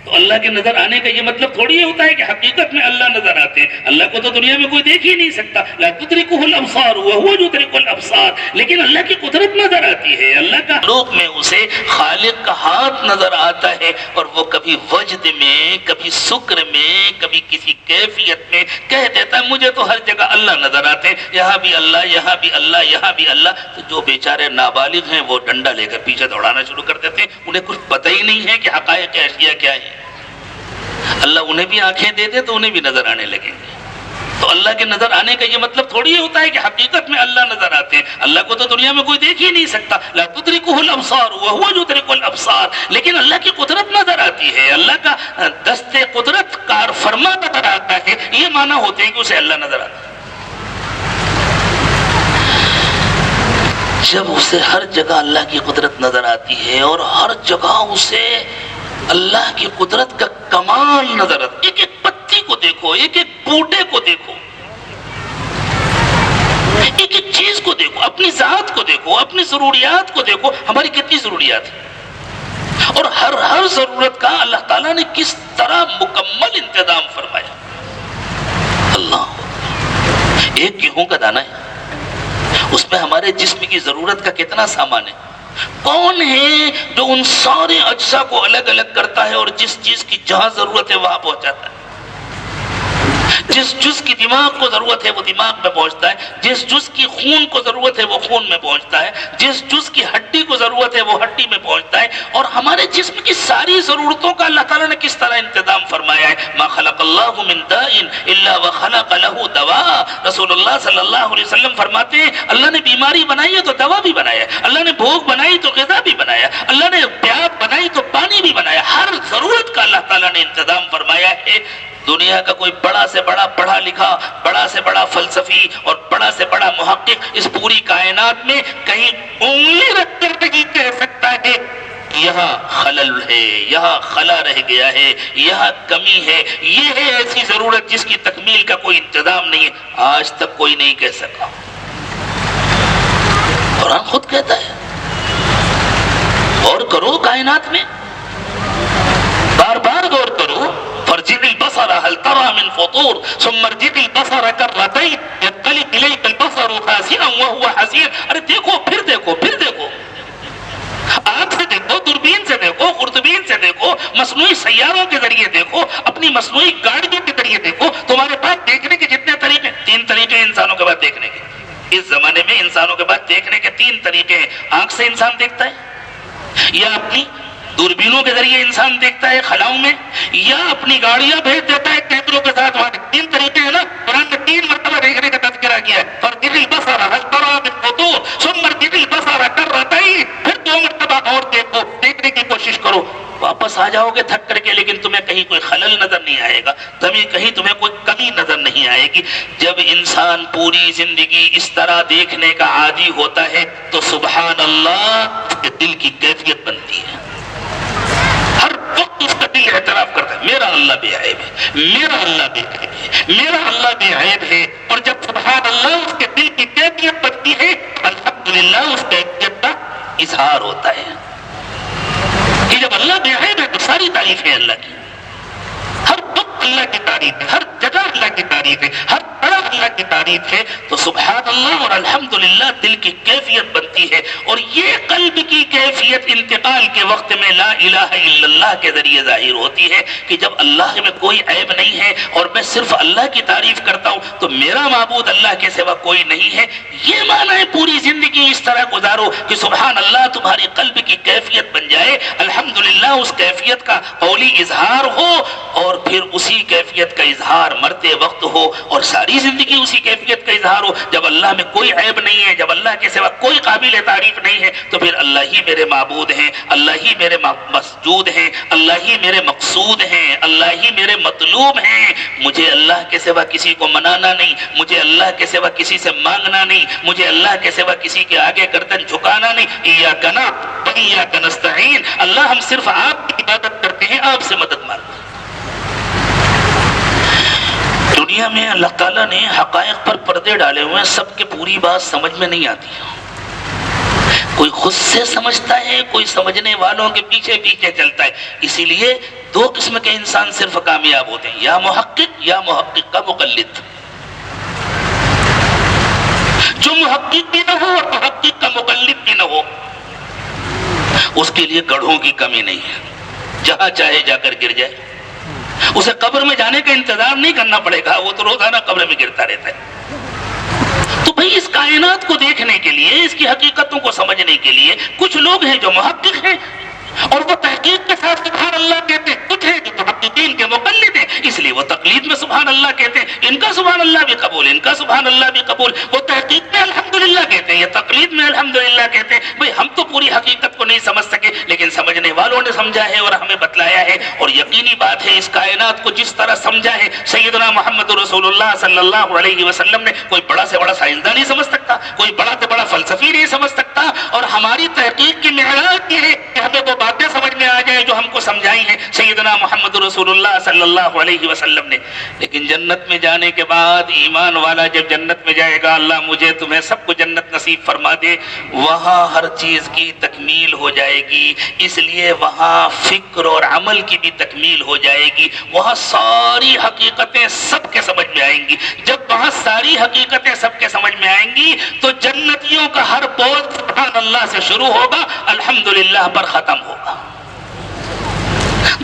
Speaker 4: تو اللہ کے نظر آنے کا یہ مطلب تھوڑی ہوتا ہے کہ حقیقت میں اللہ نظر آتے ہیں. اللہ کو تو دنیا میں کوئی دیکھ ہی نہیں سکتا. لا تدرکہ الابصار وہو یدرک الابصار. لیکن اللہ کی قدرت نظر آتی ہے. اللہ کا لوک میں اسے خالق کا ہاتھ نظر آتا ہے، اور وہ کبھی وجد میں، کبھی شکر میں، کبھی کسی کیفیت میں کہہ دیتا ہے مجھے تو ہر جگہ اللہ نظر آتے ہیں، یہاں بھی اللہ، یہاں بھی اللہ، یہاں بھی اللہ. تو جو بیچارے نابالغ ہیں وہ ڈنڈا لے کر پیچھے دوڑانا شروع کر دیتے ہیں. انہیں کچھ پتہ ہی نہیں ہے کہ حقائق اشیاء کیا ہے. اللہ انہیں بھی آنکھیں دے دے تو انہیں بھی نظر آنے لگیں گے. تو اللہ کے نظر آنے کا یہ مطلب تھوڑی ہوتا ہے کہ حقیقت میں اللہ نظر آتے ہیں. اللہ کو تو دنیا میں کوئی دیکھ ہی نہیں سکتا. لا تدرکہ الابصار وہو یدرک الابصار. لیکن اللہ کی قدرت نظر آتی ہے، اللہ کا دست قدرت کار فرما نظر آتا ہے. یہ معنی ہوتے ہیں کہ اسے اللہ نظر آتا ہے. جب اسے ہر جگہ اللہ کی قدرت نظر آتی ہے اور ہر جگہ اسے اللہ کی قدرت کا کمال نظر آتا ہے. ایک ایک پتی کو دیکھو، ایک ایک بوٹے کو دیکھو، ایک ایک چیز کو دیکھو، اپنی ذات کو دیکھو، اپنی ضروریات کو دیکھو. ہماری کتنی ضروریات ہیں اور ہر ضرورت کا اللہ تعالیٰ نے کس طرح مکمل انتظام فرمایا. اللہ ایک گیہوں کا دانہ ہے، اس میں ہمارے جسم کی ضرورت کا کتنا سامان ہے. کون ہے جو ان سارے اجزاء کو الگ الگ کرتا ہے اور جس چیز کی جہاں ضرورت ہے وہاں پہنچاتا ہے. جس جز کی دماغ کو ضرورت ہے وہ دماغ میں پہنچتا ہے، جس جز کی خون کو ضرورت ہے وہ خون میں پہنچتا ہے، جس جز کی ہڈی کو ضرورت ہے وہ ہڈی میں پہنچتا ہے. اور ہمارے جسم کی ساری ضرورتوں کا اللہ تعالیٰ نے کس طرح انتظام فرمایا ہے. ما خلق اللہ من داء الا وخلق له دواء. رسول اللہ صلی اللہ علیہ وسلم فرماتے ہیں اللہ نے بیماری بنائی ہے تو دوا بھی بنایا، اللہ نے بھوک بنائی تو غذا بھی بنایا، اللہ نے پیاس بنائی تو پانی بھی بنایا. ہر ضرورت کا اللہ تعالیٰ نے انتظام فرمایا ہے. دنیا کا کوئی بڑا سے بڑا پڑھا لکھا، بڑا سے بڑا فلسفی اور بڑا سے بڑا محقق اس پوری کائنات میں کہیں انگلی رکھ کر نہیں کہہ سکتا ہے یہاں خلل ہے، یہاں خلا رہ گیا ہے، یہاں کمی ہے، یہ ہے ایسی ضرورت جس کی تکمیل کا کوئی انتظام نہیں ہے. آج تک کوئی نہیں کہہ سکا. قرآن خود کہتا ہے. غور کرو کائنات میں، بار بار غور کرو. فارجع البصر هل ترى من فطور ثم ارجع البصر كرتين ينقلب اليك البصر خاسئا وهو حسير. ارے دیکھو پھر دیکھو پھر دیکھو، آنکھ سے دیکھو، دوربین سے دیکھو، خوردبین سے دیکھو، مصنوعی سیاروں کے ذریعے دیکھو، اپنی مصنوعی گاڑیوں کے ذریعے دیکھو. تمہارے پاس دیکھنے کے جتنے طریقے، 3 طریقے انسانوں کے پاس دیکھنے کے. اس زمانے میں انسانوں کے پاس دیکھنے کے 3 طریقے ہیں. آنکھ سے انسان دیکھتا ہے، یا اپنی دوربینوں کے ذریعے انسان دیکھتا ہے خلاؤں میں، یا اپنی گاڑیاں بھیج دیتا ہے کیمروں کے ساتھ. وہاں 3 طریقے ہیں نا، قرآن نے 3 مرتبہ دیکھنے کا تذکرہ کیا ہے. فرجع البصر هل ترى من فطور ثم ارجع البصر كرتين، پھر 2 مرتبہ اور دیکھو، دیکھنے کی کوشش کرو. واپس آ جاؤ گے تھک کر کے، لیکن تمہیں کہیں کوئی خلل نظر نہیں آئے گا، کہیں تمہیں کوئی کمی نظر نہیں آئے گی. جب انسان پوری زندگی اس طرح دیکھنے کا عادی ہوتا ہے تو سبحان اللہ اس کے دل کی کیفیت بنتی ہے. ہر وقت اس کا دل اعتراف کرتا ہے میرا اللہ بے عیب ہے، میرا اللہ بے عیب ہے، میرا اللہ بے عیب ہے. اور جب سبحان اللہ اس کے دل کی کیفیت بنتی ہے، الحمدللہ اس کیفیت کا اظہار ہوتا ہے کہ جب اللہ بے عیب ہے تو ساری تعریف ہے اللہ کی. ہر وقت اللہ کی تعریف ہے، ہر جگہ اللہ کی تعریف ہے، ہر طرح اللہ کی تعریف ہے. تو سبحان اللہ اور الحمدللہ دل کی کیفیت بنتی ہے. اور یہ قلب کی کیفیت انتقال کے وقت میں لا الہ الا اللہ کے ذریعے ظاہر ہوتی ہے کہ جب اللہ میں کوئی عیب نہیں ہے اور میں صرف اللہ کی تعریف کرتا ہوں تو میرا معبود اللہ کے سوا کوئی نہیں ہے. یہ معنی ہے پوری زندگی اس طرح گزارو کہ سبحان اللہ تمہاری قلب کی کیفیت بن جائے، الحمدللہ اس کیفیت کا قولی اظہار ہو، اور پھر اسی کیفیت کا اظہار مرتے وقت ہو، اور ساری زندگی اسی کیفیت کا اظہار ہو. جب اللہ میں کوئی عیب نہیں ہے، جب اللہ کے سوا کوئی قابل تعریف نہیں ہے، تو پھر اللہ ہی میرے معبود ہیں، اللہ ہی میرے مسجود ہیں، اللہ ہی میرے مقصود ہیں، اللہ ہی میرے مطلوب ہیں. مجھے اللہ کے سوا کسی کو منانا نہیں، مجھے اللہ کے سوا کسی سے مانگنا نہیں، مجھے اللہ کے سوا کسی کے آگے گردن جھکانا نہیں. ایاک نعبد و ایاک نستعین، اللہ ہم صرف آپ کی عبادت کرتے ہیں، آپ سے مدد مانگتے ہیں. دنیا میں اللہ تعالیٰ نے حقائق پر پردے ڈالے ہوئے ہیں، سب کے پوری بات سمجھ میں نہیں آتی. کوئی خود سے سمجھتا ہے، کوئی سمجھنے والوں کے پیچھے پیچھے چلتا ہے. اسی لیے 2 قسم کے انسان صرف کامیاب ہوتے ہیں، یا محقق یا محقق کا مقلد. جو محقق بھی نہ ہو اور محقق کا مقلد بھی نہ ہو، اس کے لیے گڑھوں کی کمی نہیں ہے، جہاں چاہے جا کر گر جائے. اسے قبر میں جانے کا انتظار نہیں کرنا پڑے گا، وہ تو روزانہ قبر میں گرتا رہتا ہے. تو بھئی اس کائنات کو دیکھنے کے لیے، اس کی حقیقتوں کو سمجھنے کے لیے کچھ لوگ ہیں جو محقق ہیں اور وہ تحقیق کے ساتھ سبحان اللہ کہتے ہیں، کچھ ہیں جو محققین کے مقلد ہیں، اس لیے وہ تقلید میں سبحان اللہ کہتے ہیں. ان کا سبحان اللہ بھی قبول، ان کا سبحان اللہ بھی قبول. وہ تحقیق میں الحمدللہ کہتے ہیں، یہ تقلید میں الحمدللہ کہتے ہیں. بھئی ہم تو پوری حقیقت کو نہیں سمجھ سکے، لیکن سمجھنے والوں نے سمجھا ہے اور ہمیں بتلایا ہے. اور یقینی بات ہے اس کائنات کو جس طرح سمجھا ہے سیدنا محمد رسول اللہ صلی اللہ علیہ وسلم نے، کوئی بڑا سے بڑا سائنسدان نہیں سمجھ سکتا، کوئی بڑا سے بڑا فلسفی نہیں سمجھ سکتا. اور ہماری تحقیق کی معیار یہ ہے کہ ہمیں وہ باتیں سمجھ میں آ جائیں جو ہم کو سمجھائی ہیں سیدنا محمد رسول اللہ صلی اللہ علیہ وسلم نے. لیکن جنت میں جانے کے بعد ایمان والا جب جنت میں جائے گا، اللہ مجھے تمہیں سب کو جنت نصیب فرما دے، وہاں ہر چیز کی تکمیل ہو جائے گی. اس لیے وہاں فکر اور عمل کی بھی تکمیل ہو جائے گی. وہاں ساری حقیقتیں سب کے سمجھ میں آئیں گی. جب وہاں ساری حقیقتیں سب کے سمجھ میں آئیں گی تو جنتیوں کا ہر بول سبحان اللہ سے شروع ہوگا، الحمدللہ پر ختم ہوگا.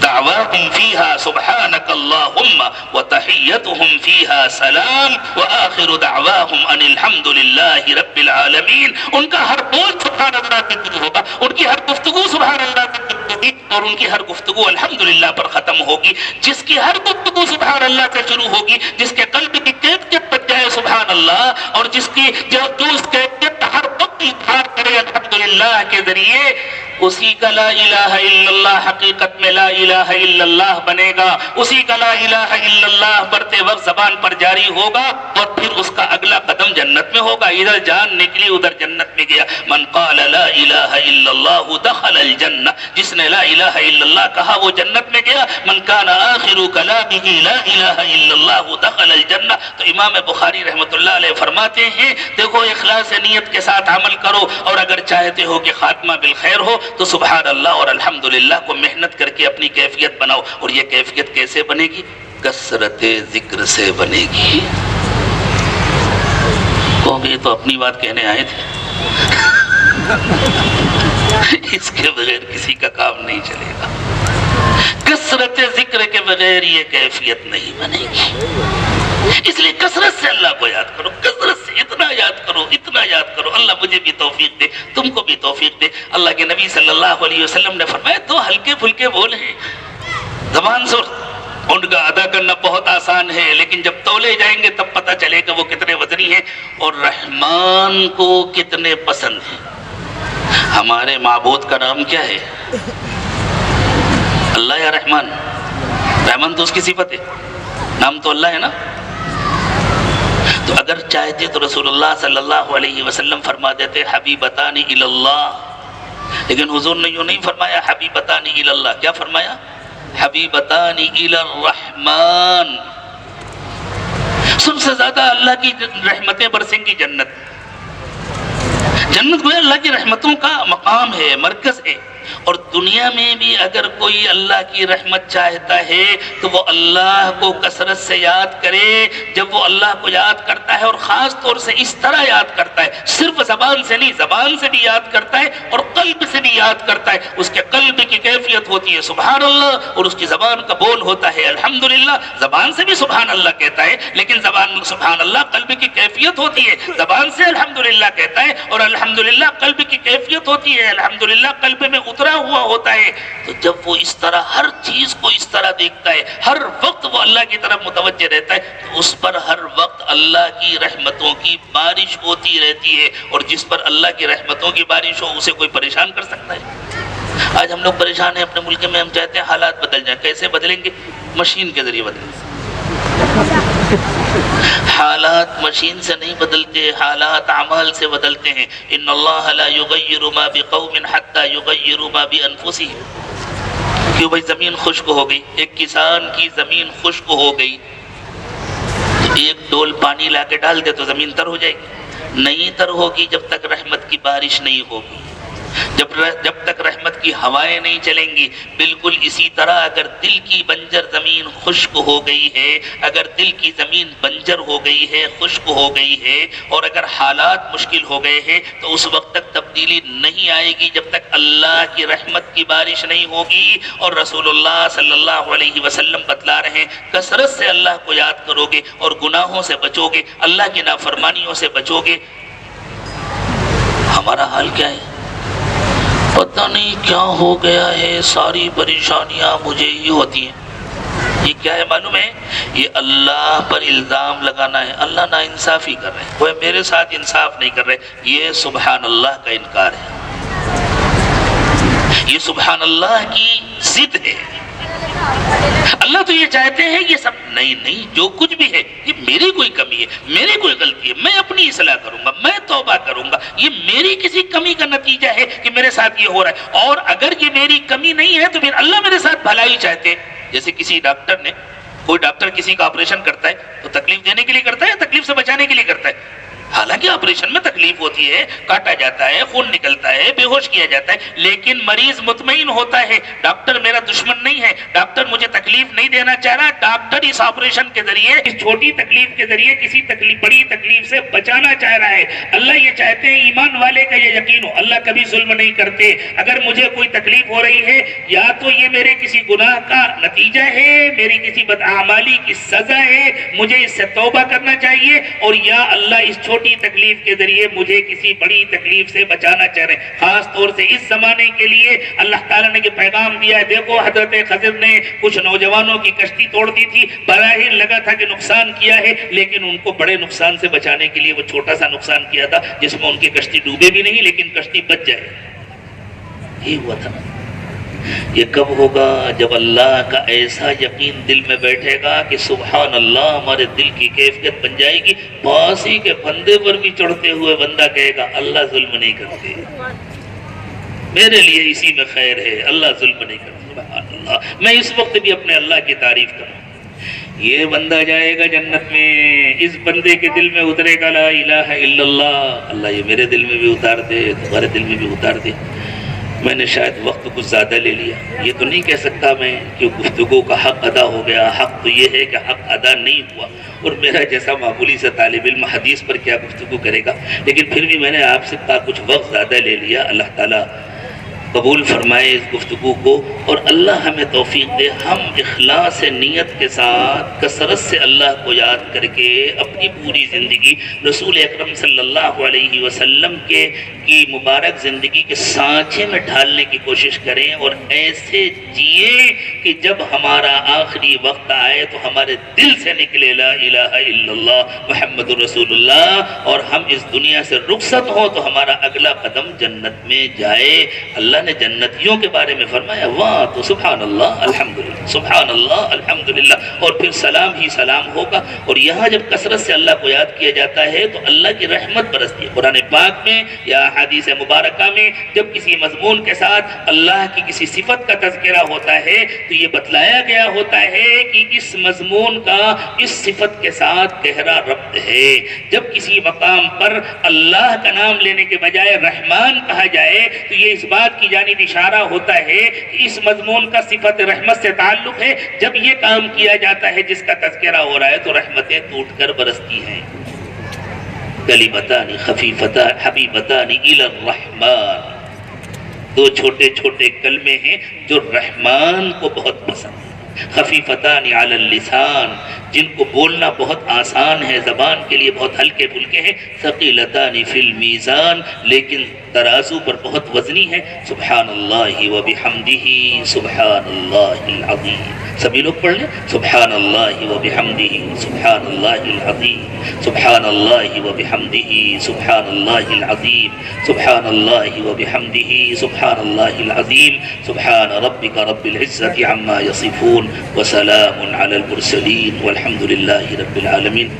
Speaker 4: دعواهم فيها سبحانك اللهم وتحيتهم فيها سلام وآخر دعواهم ان الحمد لله رب العالمین. ان کا ہر بول سبحان اللہ سے شروع ہوگا، ان کی ہر گفتگو سبحان اللہ سے شروع ہوگی، اور ان کی ہر گفتگو الحمدللہ پر ختم ہوگی. جس کی ہر گفتگو سبحان اللہ سے شروع ہوگی، جس کے قلب کی کیفیت بن جائے سبحان اللہ، اور جس کی جو اس کیفیت ہر وقت اظہار کرے الحمدللہ کے ذریعے، اسی کا لا الہ الا اللہ حقیقت میں لا الہ الا اللہ بنے گا. اسی کا لا الہ الا اللہ بڑھتے وقت زبان پر جاری ہوگا، اور پھر اس کا اگلا قدم جنت میں ہوگا. ادھر جان نکلی ادھر جنت میں گیا. من قال لا الہ الا اللہ دخل الجنہ، جس نے لا الہ الا اللہ کہا وہ جنت میں گیا. من کان آخر کلامہ لا الہ الا اللہ دخل الجنہ. تو امام بخاری رحمۃ اللہ علیہ فرماتے ہیں دیکھو اخلاص نیت کے ساتھ عمل کرو، اور اگر چاہتے ہو کہ خاتمہ بالخیر ہو تو سبحان اللہ اور الحمدللہ کو محنت کر کے اپنی کیفیت بناؤ. اور یہ کیفیت کیسے بنے گی؟ کثرت ذکر سے بنے گی. کہو یہ تو اپنی بات کہنے آئے تھے، اس کے بغیر کسی کا کام نہیں چلے گا. کثرت ذکر کے بغیر یہ کیفیت نہیں بنے گی. اس لیے کثرت سے اللہ کو یاد کرو، کثرت سے اتنا یاد کرو کرو، اتنا یاد کرو۔ اللہ مجھے بھی توفیق دے، تم کو بھی توفیق دے۔ اللہ کے نبی صلی اللہ علیہ وسلم نے فرمایا دو ہلکے پھلکے بول ہیں، زبان سے ان کا ادا کرنا بہت آسان ہے، لیکن جب تولے جائیں گے تب پتہ چلے گا وہ کتنے وزنی ہیں اور رحمان کو کتنے پسند ہیں۔ ہمارے معبود کا نام کیا ہے؟ اللہ یا رحمان؟ رحمان تو اس کی صفت ہے، نام تو اللہ ہے نا۔ تو اگر چاہتے تو رسول اللہ صلی اللہ علیہ وسلم فرما دیتے حبیبتان الی اللہ، لیکن حضور نے یوں نہیں فرمایا حبیبتان الی اللہ، کیا فرمایا؟ حبیبتان الی الرحمن۔ سب سے زیادہ اللہ کی رحمتیں برسیں گی جنت۔ جنت گویا اللہ کی رحمتوں کا مقام ہے، مرکز ہے، اور دنیا میں بھی اگر کوئی اللہ کی رحمت چاہتا ہے تو وہ اللہ کو کثرت سے یاد کرے۔ جب وہ اللہ کو یاد کرتا ہے اور خاص طور سے اس طرح یاد کرتا ہے، صرف زبان سے نہیں، زبان سے بھی یاد کرتا ہے اور قلب سے بھی یاد کرتا ہے، اس کے قلب کی کیفیت ہوتی ہے سبحان اللہ، اور اس کی زبان کا بول ہوتا ہے الحمدللہ۔ زبان سے بھی سبحان اللہ کہتا ہے، لیکن زبان سبحان اللہ قلب کی کیفیت ہوتی ہے۔ زبان سے الحمدللہ کہتا ہے اور الحمدللہ قلب کی کیفیت ہوتی ہے، الحمدللہ قلب میں اترا ہوا ہوتا ہے۔ تو جب وہ اس طرح ہر چیز کو اس طرح دیکھتا ہے، ہر وقت وہ اللہ کی طرف متوجہ رہتا ہے، تو اس پر ہر وقت اللہ کی رحمتوں کی بارش ہوتی رہتی ہے، اور جس پر اللہ کی رحمتوں کی بارش ہو اسے کوئی پریشان کر سکتا ہے؟ آج ہم لوگ پریشان ہیں اپنے ملک میں، ہم چاہتے ہیں حالات بدل جائیں۔ کیسے بدلیں گے؟ مشین کے ذریعے بدلیں گے۔ حالات مشین سے نہیں بدلتے، حالات اعمال سے بدلتے ہیں۔ ان اللہ لا یغیر ما بقوم حتی یغیروا ما بانفسہم۔ کیوں بھائی زمین خشک ہو گئی، ایک کسان کی زمین خشک ہو گئی تو ایک ڈول پانی لا کے ڈال دے تو زمین تر ہو جائے گی؟ نہیں تر ہوگی جب تک رحمت کی بارش نہیں ہوگی، جب تک رحمت کی ہوائیں نہیں چلیں گی۔ بالکل اسی طرح اگر دل کی بنجر زمین خشک ہو گئی ہے، اگر دل کی زمین بنجر ہو گئی ہے، خشک ہو گئی ہے، اور اگر حالات مشکل ہو گئے ہیں، تو اس وقت تک تبدیلی نہیں آئے گی جب تک اللہ کی رحمت کی بارش نہیں ہوگی۔ اور رسول اللہ صلی اللہ علیہ وسلم بتلا رہے ہیں کثرت سے اللہ کو یاد کرو گے اور گناہوں سے بچو گے، اللہ کی نافرمانیوں سے بچو گے۔ ہمارا حال کیا ہے؟ پتہ نہیں کیا ہو گیا ہے، ساری پریشانیاں مجھے ہی ہوتی ہیں۔ یہ کیا ہے معلوم ہے؟ یہ اللہ پر الزام لگانا ہے۔ اللہ نا انصافی کر رہے ہیں، وہ میرے ساتھ انصاف نہیں کر رہے، یہ سبحان اللہ کا انکار ہے، یہ سبحان اللہ کی ضد ہے۔ اللہ تو یہ چاہتے ہیں یہ سب نہیں، جو کچھ بھی ہے یہ میری کوئی کمی ہے، میری کوئی غلطی ہے، میں اپنی اصلاح کروں گا، میں توبہ کروں گا، یہ میری کسی کمی کا نتیجہ ہے کہ میرے ساتھ یہ ہو رہا ہے۔ اور اگر یہ میری کمی نہیں ہے تو پھر اللہ میرے ساتھ بھلائی چاہتے۔ جیسے کسی ڈاکٹر نے، کوئی ڈاکٹر کسی کا آپریشن کرتا ہے تو تکلیف دینے کے لیے کرتا ہے یا تکلیف سے بچانے کے لیے کرتا ہے؟ حالانکہ آپریشن میں تکلیف ہوتی ہے، کاٹا جاتا ہے، خون نکلتا ہے، بے ہوش کیا جاتا ہے، لیکن مریض مطمئن ہوتا ہے ڈاکٹر میرا دشمن نہیں ہے، ڈاکٹر مجھے تکلیف نہیں دینا چاہ رہا، ڈاکٹر اس آپریشن کے ذریعے، اس چھوٹی تکلیف کے ذریعے کسی بڑی تکلیف سے بچانا چاہ رہا ہے۔ اللہ یہ چاہتے ہیں ایمان والے کا یہ یقین ہو، اللہ کبھی ظلم نہیں کرتے۔ اگر مجھے کوئی تکلیف ہو رہی ہے یا تو یہ میرے کسی گناہ کا نتیجہ ہے، میری کسی بدعمالی کی سزا ہے، مجھے اس سے توبہ کرنا چاہیے، اور یا اللہ اس چھوٹی تکلیف کے ذریعے مجھے کسی بڑی تکلیف سے بچانا چاہ رہے ہیں۔ خاص طور سے اس زمانے کے لیے اللہ تعالیٰ نے یہ پیغام دیا ہے۔ دیکھو حضرت خضر نے کچھ نوجوانوں کی کشتی توڑ دی تھی، بظاہر لگا تھا کہ نقصان کیا ہے، لیکن ان کو بڑے نقصان سے بچانے کے لیے وہ چھوٹا سا نقصان کیا تھا جس میں ان کی کشتی ڈوبے بھی نہیں لیکن کشتی بچ جائے۔ یہ ہوا تھا۔ یہ کب ہوگا؟ جب اللہ کا ایسا یقین دل میں بیٹھے گا کہ سبحان اللہ ہمارے دل کی کیفیت بن جائے گی۔ پاس ہی کے بندے پر بھی چڑھتے ہوئے بندہ کہے گا اللہ ظلم نہیں کرتے، میرے لیے اسی میں خیر ہے، اللہ ظلم نہیں کرتے۔ سبحان اللہ، میں اس وقت بھی اپنے اللہ کی تعریف کروں۔ یہ بندہ جائے گا جنت میں، اس بندے کے دل میں اترے گا لا الہ الا اللہ، اللہ یہ میرے دل میں بھی اتار دے، تمہارے دل میں بھی اتار دے۔ میں نے شاید وقت کچھ زیادہ لے لیا، یہ تو نہیں کہہ سکتا میں کہ گفتگو کا حق ادا ہو گیا۔ حق تو یہ ہے کہ حق ادا نہیں ہوا، اور میرا جیسا معمولی سے طالب علم حدیث پر کیا گفتگو کرے گا، لیکن پھر بھی میں نے آپ سے کہا کچھ وقت زیادہ لے لیا۔ اللہ تعالیٰ قبول فرمائے اس گفتگو کو، اور اللہ ہمیں توفیق دے ہم اخلاص نیت کے ساتھ کثرت سے اللہ کو یاد کر کے اپنی پوری زندگی رسول اکرم صلی اللہ علیہ وسلم کی مبارک زندگی کے سانچے میں ڈھالنے کی کوشش کریں، اور ایسے جئیں کہ جب ہمارا آخری وقت آئے تو ہمارے دل سے نکلے لا الہ الا اللہ محمد رسول اللہ، اور ہم اس دنیا سے رخصت ہوں تو ہمارا اگلا قدم جنت میں جائے۔ اللہ نے جنتیوں کے بارے میں فرمایا واہ تو سبحان اللہ الحمدللہ، سبحان اللہ الحمدللہ، اور پھر سلام ہی سلام ہوگا۔ اور یہاں جب کثرت سے اللہ کو یاد کیا جاتا ہے تو اللہ کی رحمت برستی ہے۔ قرآن پاک میں یا حدیث مبارکہ میں جب کسی مضمون کے ساتھ اللہ کی کسی صفت کا تذکرہ ہوتا ہے تو یہ بتلایا گیا ہوتا ہے کہ اس مضمون کا اس صفت کے ساتھ گہرا ربط ہے۔ جب کسی مقام پر اللہ کا نام لینے کے بجائے رحمان کہا جائے تو یہ اس بات کی جانب اشارہ ہوتا ہے کہ اس مضمون کا صفت رحمت سے تعلق ہے۔ جب یہ کام کیا جاتا ہے جس کا تذکرہ ہو رہا ہے تو رحمتیں ٹوٹ کر برستی ہیں۔ کلمتان خفیفتان حبیبتان الی الرحمن، دو چھوٹے چھوٹے کلمے ہیں جو رحمان کو بہت پسند ہیں۔ خفیفتان علی اللسان، جن کو بولنا بہت آسان ہے، زبان کے لیے بہت ہلکے پھلکے ہیں۔ ثقیلتان فی المیزان، لیکن ترازو پر بہت وزنی ہے۔ سبحان اللہ وبحمدہ سبحان اللہ العظیم، سبھی لوگ پڑھ لیں سبحان اللہ وبحمدہ سبحان اللہ العظیم، سبحان اللہ وبحمدہ سبحان اللہ العظیم، سبحان اللہ وبحمدہ سبحان اللہ العظیم، سبحان ربک رب العزة عما یصفون وسلام علی المرسلین والحمد للہ رب العالمین۔